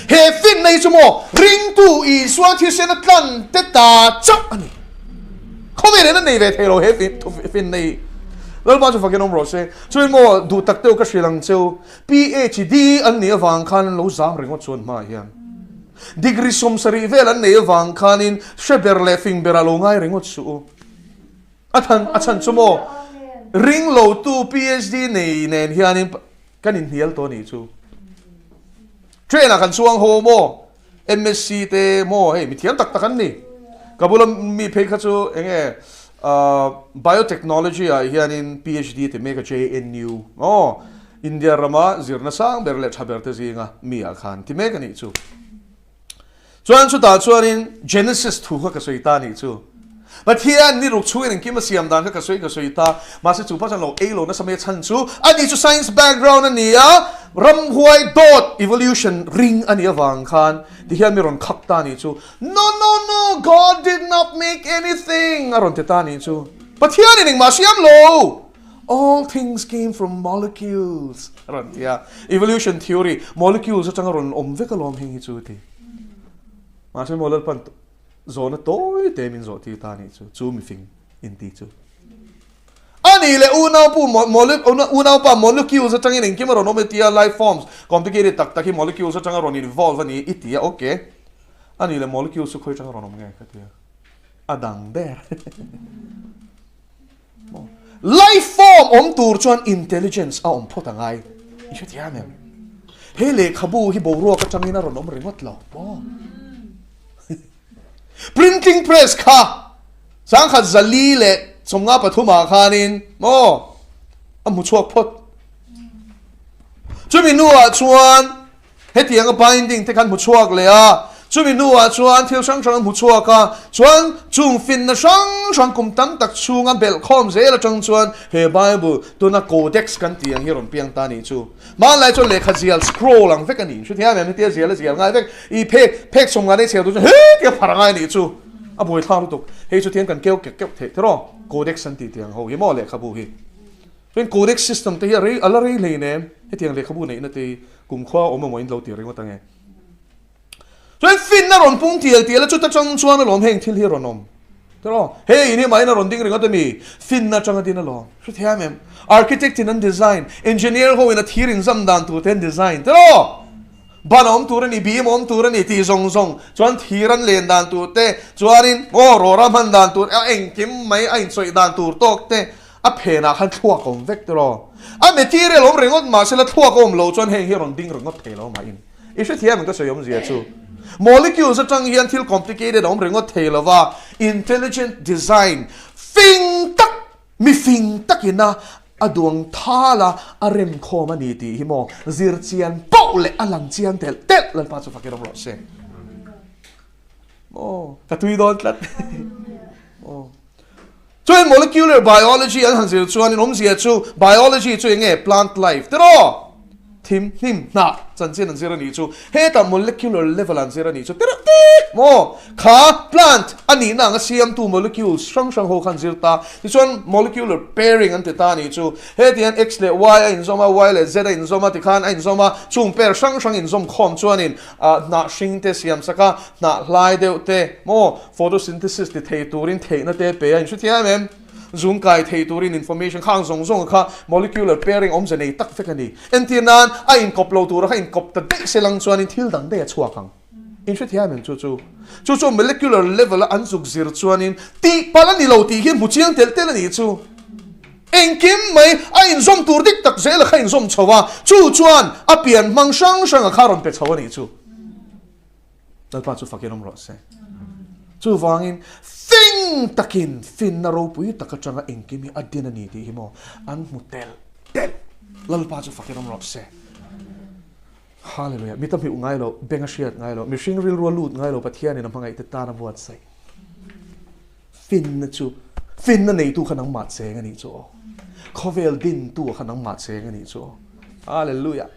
he fin nei chu mo ring tu i swa thi sen atlan te ta chap ani khome ne nei ve thelo he fin nei lal pa so fakenom ro se chu mo du tak teu ka shrilang cheu phd an ni awang khan lo zam ringo chon ma hian degree som sari vel an nei awang khanin sheberle fing beralo ngai ringo chu Athan chumo ring low tu PhD nei nen hianin kanin hial to ni chu train akan suang ho mo MSc te mo hey mi thiam tak takan ni kabula mi phe kha chu enge biotechnology a hianin PhD te mega JNU India rama zirna sang berle thaber te zinga mi a khan ti mega ni chu chuan chu ta chuanin Genesis thu kha ka soita ni chu but here ni ruk chui ning kima siam dan ka soi ta ma se chu pa chan lo a lo na samay chan chu ani chu science background ani ya ram huai dot evolution ring ani awang khan di hian mi ron khap ta ni chu no God did not make anything aron te ta ni chu but here ning ma siam lo all things came from molecules aron ya evolution theory molecules chang ron om ve ka lom hing hi chu ti ma se molal pan zona toy te min zo ti ta ni chu mi fing in ti chu ani le unau pa molecules atang in kim ro no metia life forms complicated tak molecules atang ro ni evolve ani itia okay ani le molecules khoi chang ro no nge ka tia adang der life form om tur chuan intelligence a om photangai i chu tia me hele khabu hi bo ro ka chang ina ro no ringot lo printing press kha sang khat zali le somnga pathuma khanin mo amu chuak phot chumi nuwa chuan hetiang a binding te kan mu chuak le a chumi nuwa chuan thil sang mu chuak ka chuan chung fin na sang kum tam tak chunga bel khom zela chang chuan he bible tuna codex kan tiang hiron piang ta ni chu ma lai chu lekha zial scroll ang vek ani chu thia me tia zial ngai vek I pek somnga ne cheu chu he tia pharangai ni chu a boi tharu tuk he chu tian kan keu the thero codex an ti tiang ho hi mo lekha bu hi pen codex system te hi re ala re le ne he tiang lekha bu nei na te kum khwa om mo in lo ti ring watange pen fin na ron pung tial chu ta chang chuan lom heng thil hi ronom tero hey ini mai na ron ding ring atami fin na chang din lo chu thia mem architect in design engineer ho in a thirin zam dan tu ten design tero banom turani bi mom turani ti zong chuan thiran len dan tu te chuanin ro ra man dan tu eng kim mai ain soi dan tur tok te a phena khan thua kom vek tero a material om ringot ma sela thua kom lo chuan heng hi ron ding ringot thelo ma in ishe thia mem ka soyom zia chu molecules atang hian thil complicated om ringot thelova intelligent design fing tak ina aduang thala arem khoma ni ti himo zirchian paule alang chiang tel lan pa chu fakirom ro se katui don tlat so in molecular biology an hanzir chuan in omzia chu biology chu nge plant life tero him na chan chen an zira ni chu he ta molecular level an zira ni chu tero mo kha plant ani na nga siam tu molecules sang ho khan zirta this one molecular pairing an te ta ni chu he tian x le y in zoma y le z in zoma ti khan in zoma chung pair sang in zom khom chuan in na hring te siam saka na hlai deu te mo photosynthesis ti thei turin thei na te pe in chu tia mem zoom kai thei turin information khang zong kha molecular pairing om zane tak fekani entinan a in koplo tur kha in kop ta dek selang chuan in thil dang de chua kang in shit hian chu molecular level an zuk zir chuan in ti palani lo ti hi muchiang tel ani chu engkim mai a in zom tur dik tak zel kha in zom chowa chu chuan a pian mang sang a kharon pe chawani chu dal pa chu fakirom ro se chu wangin thing takin fin na ro pui takachanga engkimi adin ani ti himo an mutel tel lal pa chu fakirom ro se hallelujah mitam hi ngai lo benga shiat ngai lo mishing ril ro lut ngai lo pathian in amhangai te ta na buat sai fin na nei tu khanang mat se ngani chu khovel din tu khanang mat se ngani chu hallelujah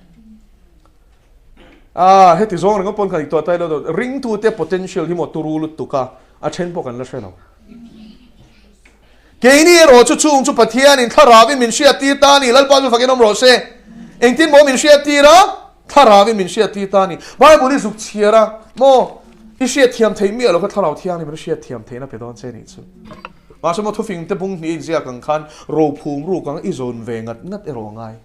hết thì zong ring pon khai to tai lo ring tu te potential hi mo turu lut tu ka a chen po kan la shelo ke ni ro chu chung chu pathian in tharawi min sia ti ta ni lal pa chu fakin om ro se eng tin mo min sia ti ra tharawi min sia ti ta ni bible zuk chiara mo i sia thiam thei mi lo ka tharau thiang ni min sia thiam thei na pe don che ni chu ma so mo thu fing te bung ni zia kang khan ro phum ru kang i zon ve ngat ngat e ro ngai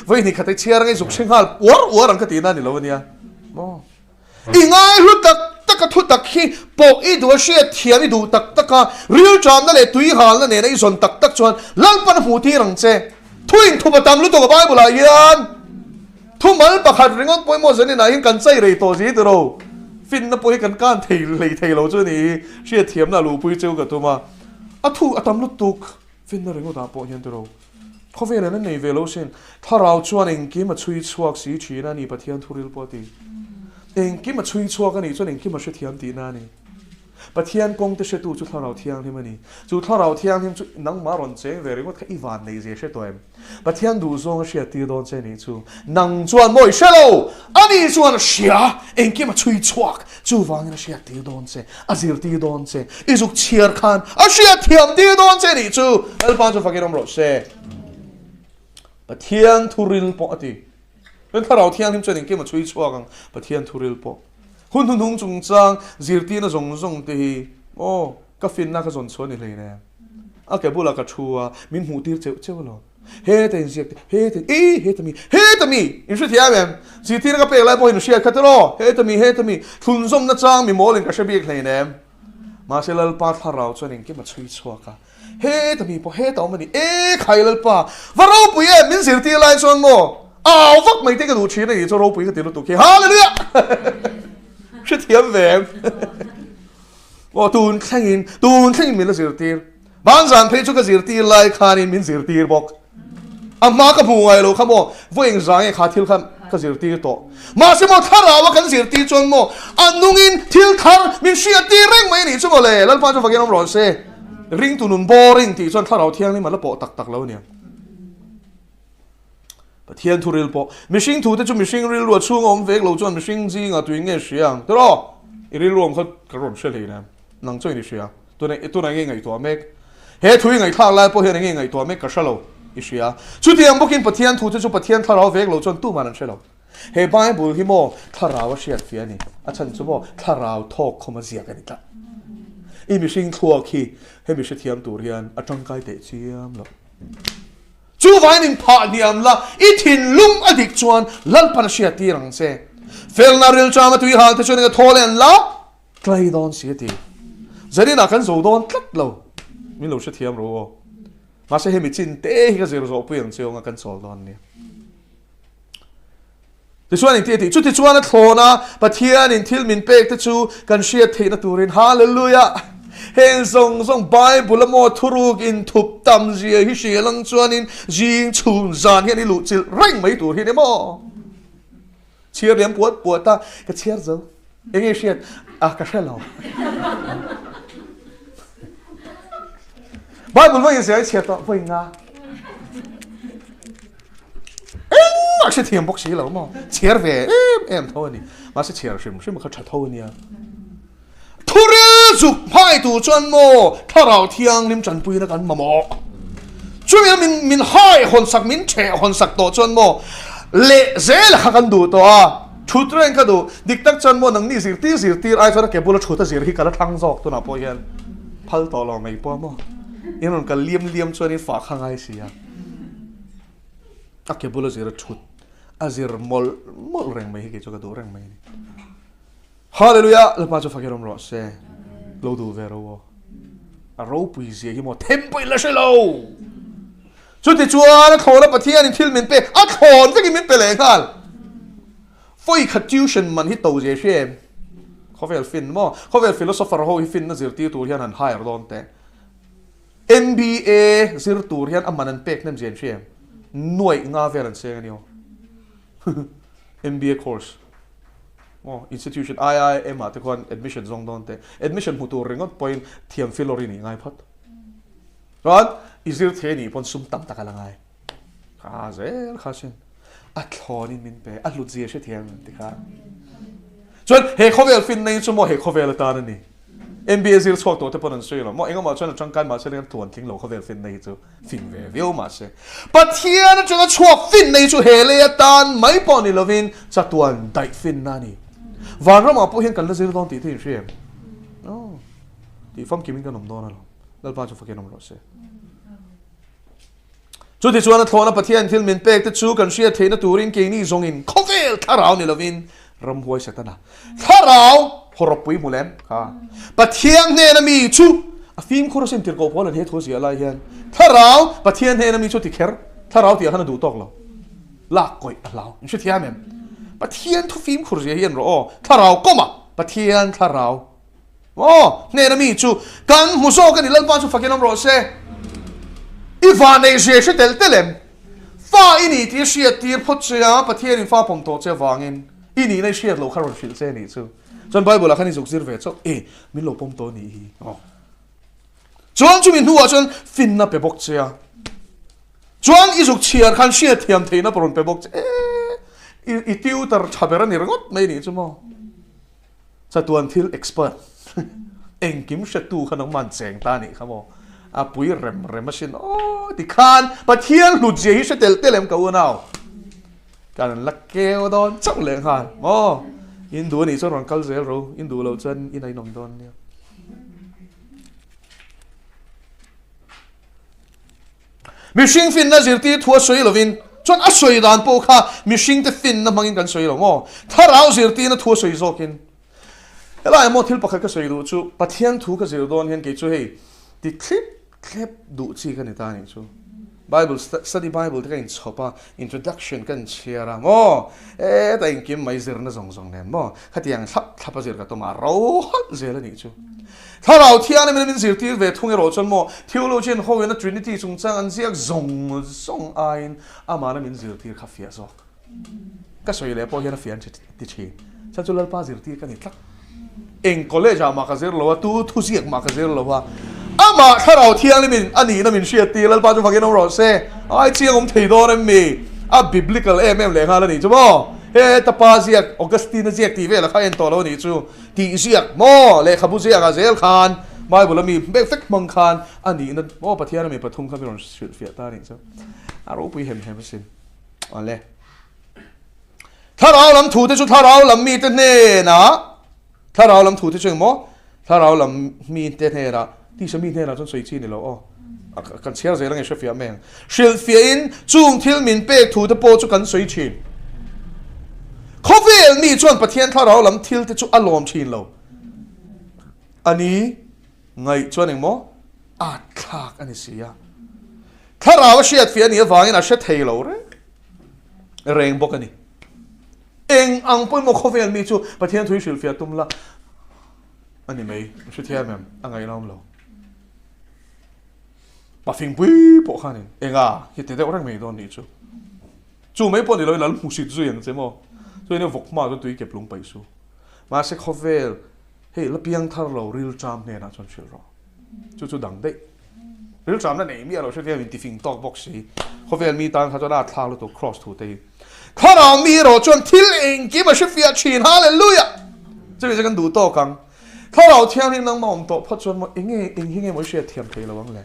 với ni khát chiar ngay dục sinh hal war ang khati na ni lo nia mo i ngai hu tak thu tak khi po i du sia thiam i du tak ka real cham na le tui hal na ne nei zon tak chuan lal pan hu thi rang che thuin thu batam lu to ka bible la yan thu mal pakhat ringot poi mo zani na hin kan chai rei to ji ro fin na poi kan kan thei lo chu ni sia thiam na lu pui cheu ka tu ma a thu atam lu tuk fin na ringot a po hian tu roเขาเวลานั้นในเวลาเช่นถ้าเราชวนเองกิมาช่วยชัวสีชีนั่นนี่ปะเทียนทุเรศปกติเองกิมาช่วยชัวกันนี่ชวนเองกิมาช่วยเทียมตีนั่นนี่ปะเทียนกงจะเชื่อตัวจุดถ้าเราเทียงที่มันนี่จุดถ้าเราเทียงที่จุดนังมารอนเจเวริว่าแค่อีวานในเจเชื่อตัวเองปะเทียนดูซองเชื่อตีโดนเจนี่จูนังชวนมวยเชื่อเราอันนี้ชวนเชื่อเองกิมาช่วยชัวจูวางนี่เชื่อตีโดนเจอาศิรตีโดนเจอีจุกเชียร์ขันอาเชื่อเทียมตีโดนเจนี่จูเอลปานจูฟังกันรอเซ่ปะเทียนทุริลปอติเป็นถ้าเราเทียนที่จะเนี่ยเกี่ยมาช่วยชัวกันปะเทียนทุริลปอหุ่นทุ่งจงจังจิรตีน่ะจงตีโอ้ก็ฟินน่าก็จนชวนนี่เลยเนี่ยอาแกบุลากระชัวมินหูตีเจ้าหรอเฮ้แต่จิเฮ้แต่เฮ้แต่มีอินสุดที่แม่จิรตีน่ะก็เปลี่ยนอะไรพอเห็นเชียร์คัตโร่เฮ้แต่มีทุนส่งน่ะจังมีโมเลนก็เชบีกเลยเนี่ยมาเชลล์ปาถ้าเราจะเนี่ยเกี่ยมาช่วยชัวกันเฮ้แต่มีพอเฮ้ต่อมาดิใครล่ะป้าว่าเราปุยมินสิรตีไล่ส่วนโมฟักไม่ได้กระดูกชิ้นนี่จะเราปุยก็ตีรถตุกฮาเลยเนี่ยชื่อเทียมแหวนว่าตูนแข่งอินมินละสิรตีบ้านสันเพชรก็สิรตีไล่คานินมินสิรตีบอกอามากับหัวไอ้ลูกเขาบอกว่าเองจ่ายขาทิลขันก็สิรตีโตมาสิโมถ้าเราว่ากันสิรตีจนโมอันนุ่งอินทิลทาร์มินเชียตีเร่งไม่หนีชั่วโมเลยแล้วป้าจะฟังยังน้ำร้อนเซ่ริงตุนุนบอริงที่ส่วนถ้าเราเที่ยงนี่มันละโปตักแล้วเนี่ยเทียนทุเรศปอมิชิงถูแต่จุมิชิงริลวัวช่วงอมเวกเราจวนมิชิงจริงอ่ะตัวเงี้ยเสียงตลอดริลรวมเขากระโดดเฉลี่ยนะนังจ้อยนี่เสียตัวไหนไงตัวเมกเฮ้ถุยไงท่าไล่พอเฮ้ไงตัวเมกกระเชลอีเสียชุดที่ยังบุกินปเทียนถูแต่จุปเทียนถ้าเราเวกเราจวนตู้มันนั่นเชลเฮ้บ้านบุลฮิโมถ้าเราเสียเฟียนี่อาจารย์จะบอกถ้าเราทอกเขามาเสียกันอีกละอีมิชิงทัวขี้ให้มิชิเทียมตัวเรียนอาจารย์ไกเตะเทียมหรอจูไว้นินพาเดียมละอีทินลุ่มอดิกชวนลันปันเสียตีรังเซเฟลนาเรลจามาตุยหาที่ชวนกันทอเลนละไกลดอนเสียตีจะได้นักกันโจดอนตัดเรามิลูเสียเทียมรู้มาเสียให้มิจินเตะก็จะรู้ว่าเปลี่ยนเชียวงักันโจดอนเนี่ยที่ชวนอีกทีจุดที่ชวนนั้นโทนะปะเทียนินทิลมินเปกที่ชูกันเสียทีนัตูรินฮาเลลูยาเห็นส่งไบเบิลละโมทุรุกอินทุบตำเสียฮิเชียลังชวนอินยิงชุนจานเฮนี่ลุจิลเร่งไม่ตัวเฮนี่โมเชียร์เรียมปวดตาก็เชียร์เจ้าเอ็งเชียร์ก็ใช่เราไบเบิลว่าอย่างเสียเชียร์ต่อว่าอย่างง่ามาเชียร์เทียมบอกสีเราโมเชียร์เวเอ็มเท่านี้มาเชียร์ชิมมันเขาชัดเท่านี้ทุเรศจุกไพ่ตัวจนโมถ้าเราเที่ยงริมจันปุยนักันมาโมช่วยมินให้คนสักมินเฉะคนสักตัวจนโมเละเซลหักันดูตัวชุดเร่งก็ดูดิกตักจนโมนังนี่สิตีไอ้ตัวนั้นเก็บบุหรี่ชุดสิริกันแล้วทั้งซอกตัวน่ะพอเห็นพัลต่อเราไม่พอโมยังนั่นก็เลี่ยมชวนนี่ฝากข้างไอ้เสียเก็บบุหรี่สิริชุดสิริมอลแรงไม่ให้เกี่ยวกับดูแรงไม่ฮาเลลูยาแล้วป้าจะฟังกันรอเซ่เราดูเวรวเราปุยเสียที่หมดเทมไปแล้วใช่เราชุดที่ชัวร์เขาแล้วปะเทียนทิลมินเป้ถอนไปกินมินเป้เลยกันไฟขัดจิวชันมันที่โตเจเช่เขาเวลฟินมั้งเขาเวลฟิโลโซฟาร์เขาฟินน่ะสิร์ตีตัวที่หันไฮร์ดอนเต้ MBA สิร์ตัวที่หันอามันนั่นเป๊กนั่นเจนเช่หน่วยงาเวลันเซ่กันอยู่ MBA course institution IIM อ่ะที่คน admission ส่งโดนเตะ admission หูตัวเรื่องก็ point เทียมฟิลอรินี่ง่ายพัดร้อนอิสราเอลนี่พอนซุ่มตั้มตะกันละไงข้าเจ้าข้าเช่น at thonin min pe at lu zia she thiang ti kha chuan he khovel fin nei chu mo he khovel ta ni NBA zil chok to te pon an sui lo mo enga ma chuan changkan ma chelen tuan thing lo khovel fin nei chu fin ve veo ma se pathian chu chok fin nei chu he le tan mai pon ni lovin cha tuan dai fin na ni van ram apo hian kan la zil don ti thi shem no ti fam kimin kan nom don lo lal pa chu fakin nom lo se chu ti chuan a thona pathian thil min pek te chu kan sia theina turin ke ni zong in khovel tharau ni lovin ram huai satana tharau horapui mulen ha pathian ne na mi chu a fim khoro sem tir ko pon he tho sia lai hian tharau pathian ne na mi chu ti kher tharau ti hana du tok lo la koi alau ni thia mem pathian thu fim khur sia hian ro tharau koma pathian tharau ne na mi chu kan mu so kan ilal pa chu fakin om ro se ivane je she tel telem fa ini ti sia tir phot sia pathian in fa pom to che wangin ini nei sia lo kharon fil se ni chu chon bible la khani zuk zir ve chok min lo pom to ni hi chuan chu min huwa chon fin na pe bok chia chuan i zuk chiar khan sia thiam theina pron pe bok i tiu tar thabera ni rangot mai ni chu mo cha tuan thil expert engkim she tu khanang man cheng ta ni khamo a pui rem machine ti khan pathian lu je hi she tel telem ka unau kan lakkeo don chok le khan mo Indu ni so ron kal zel ro Indu lo chen in ai nom don nia mishing fin na zirti thua soi lovin chon a soi dan po kha mishing te fin na mangin kan soi lo mo tharau zirti na thua soi zokin ela mo thil pakha ka soi du chu pathian thu ka zir don hen ke chu hei ti clip du chi kan ta ni chu Bible study Bible te kain chopa introduction kan chiara mo ta in kim mai zir na zong nen mo khatiang thap zir ka to ma ro hot zel ni chu tharau thian min zir tir ve thung ro chon mo theologian ho na trinity chung chang an ziak zong ain amana min zir tir kha fia zo ka soi le po hian fian ti chi cha chu lal pa zir tir kan ni tlak eng college ma ka zir lo tu thu ziak ma ka zir lo wa ama tharau thiang ni min ani na min sia ti lal pa chu fakin ro se ai chiang om thei do na mi a biblical le nga la ni chu mo he ta pa ziak augustine ziak ti ve la kha en to lo ni chu ti ziak mo le khabu ziak a zel khan mai bula mi be fek mang khan ani na mo pathian mi pathum kha mi ron shil fia ta ni chu a ro pui hem sin ale tharau lam thu te chu tharau lam mi te ne na tharau lam thu te chu mo tharau lam mi te ne ra ti sa mi ne na chon soi chi ni lo kan chiar zelang e shafia meng shil fia in chung thil min pek thu te po chu kan soi chin khovel ni chuan pathian tharau lam thil te chu alom chin lo ani ngai chuan eng mo at thak ani sia tharau shiat fia ni awangin a she thei lo re reng bok ani eng ang poi mo khovel mi chu pathian thui shil fia tum la ani mai shu thia mem angai nom lo bà phim bui bộ khăn này, anh à, hiện tại orang mấy đòn này chú mấy bọn này nói là lúc music duyên thế mà, cho nên vọc mà cho tụi kẹp lung bay su, mà sẽ cover, hey, là biang thar lâu real time này là chọn chuyện rồi, chú đằng đấy, real time là này mi rồi, cho nên mình phim talk box gì, cover mi tăng cho đã thar lúc cross thủ đây, thar nào mi rồi chọn thiếu anh kia mà sẽ phía trên hallelujah, cho nên sẽ cần đủ to căng, thar nào theo nên năng mong to, phát chọn mà anh nghe mới sẽ thiam thấy là vắng lẽ.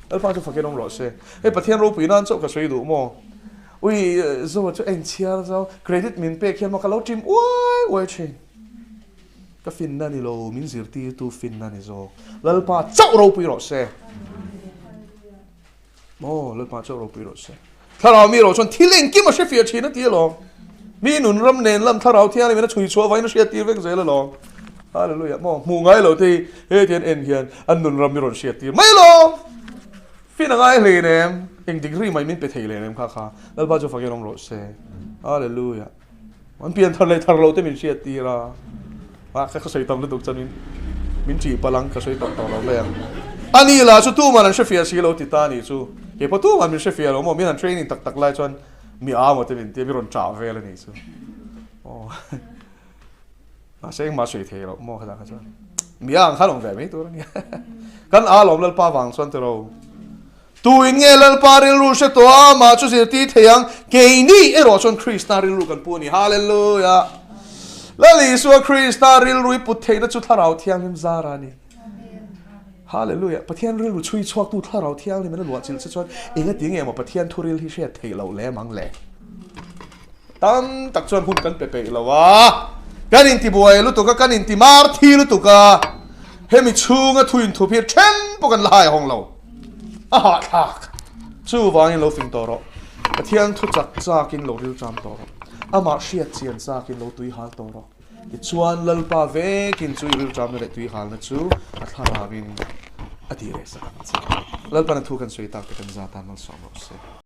Alpha cho fakin om rose e pathian ro pinan chok ka soi du mo ui zo cho en chiar zo credit min pe khian ma ka lo tim oi chin ka fin na ni lo min zir ti tu fin na ni zo lalpa chok ro pi rose mo lalpa chok ro pi rose tharau mi ro chon thiling ki ma she fia chi na ti lo mi nun ram nen lam tharau thian ni na chui chua vai na she ti vek zel lo hallelujah mo mu ngai lo ti he thian en hian an nun ram mi ron she ti mai lo phi na ngai le nem eng degree mai min pe thei le nem kha dal ba jo fa genom ro se hallelujah man pian thar lo te min sia ti ra wa kha soi tam le duk chan min chi palang ka soi tam to lo le ani la chu tu man she fia si lo ti ta ni chu ke pa tu man min she fia lo mo min an training tak lai chon mi a mo te min te mi ron cha ve le ni chu ma seng ma soi thei lo mo kha cha mi a kha long ve mai tu ni kan a lom lal pa wang chon te ro tu in nghe lal paril ru se to ama chu se ti theyang ke ni ero chon Krista ril ru kan puni hallelujah lali su Krista ril ru put thei na chu tharau thiang lim zara ni hallelujah pathian ril ru chui chuak tu tharau thiang ni mena lo chil se chon enga ting ema pathian thuril hi she thei lo le mang le tam tak chon hun kan pepe lawa kan in ti boy lu to ka kan in ti mar thi lu to ka hemi chunga thuin thu phi then pokan lai hong lo aha thak chu wangin lo fing toro pathian thu chak chakin lo ril cham toro ama hriat chian chakin lo tui hal toro ki chuan lalpa ve kin chu ril cham le tui hal na chu a tharawin ati re sa lalpa na thu kan sui tak kan za ta mal som se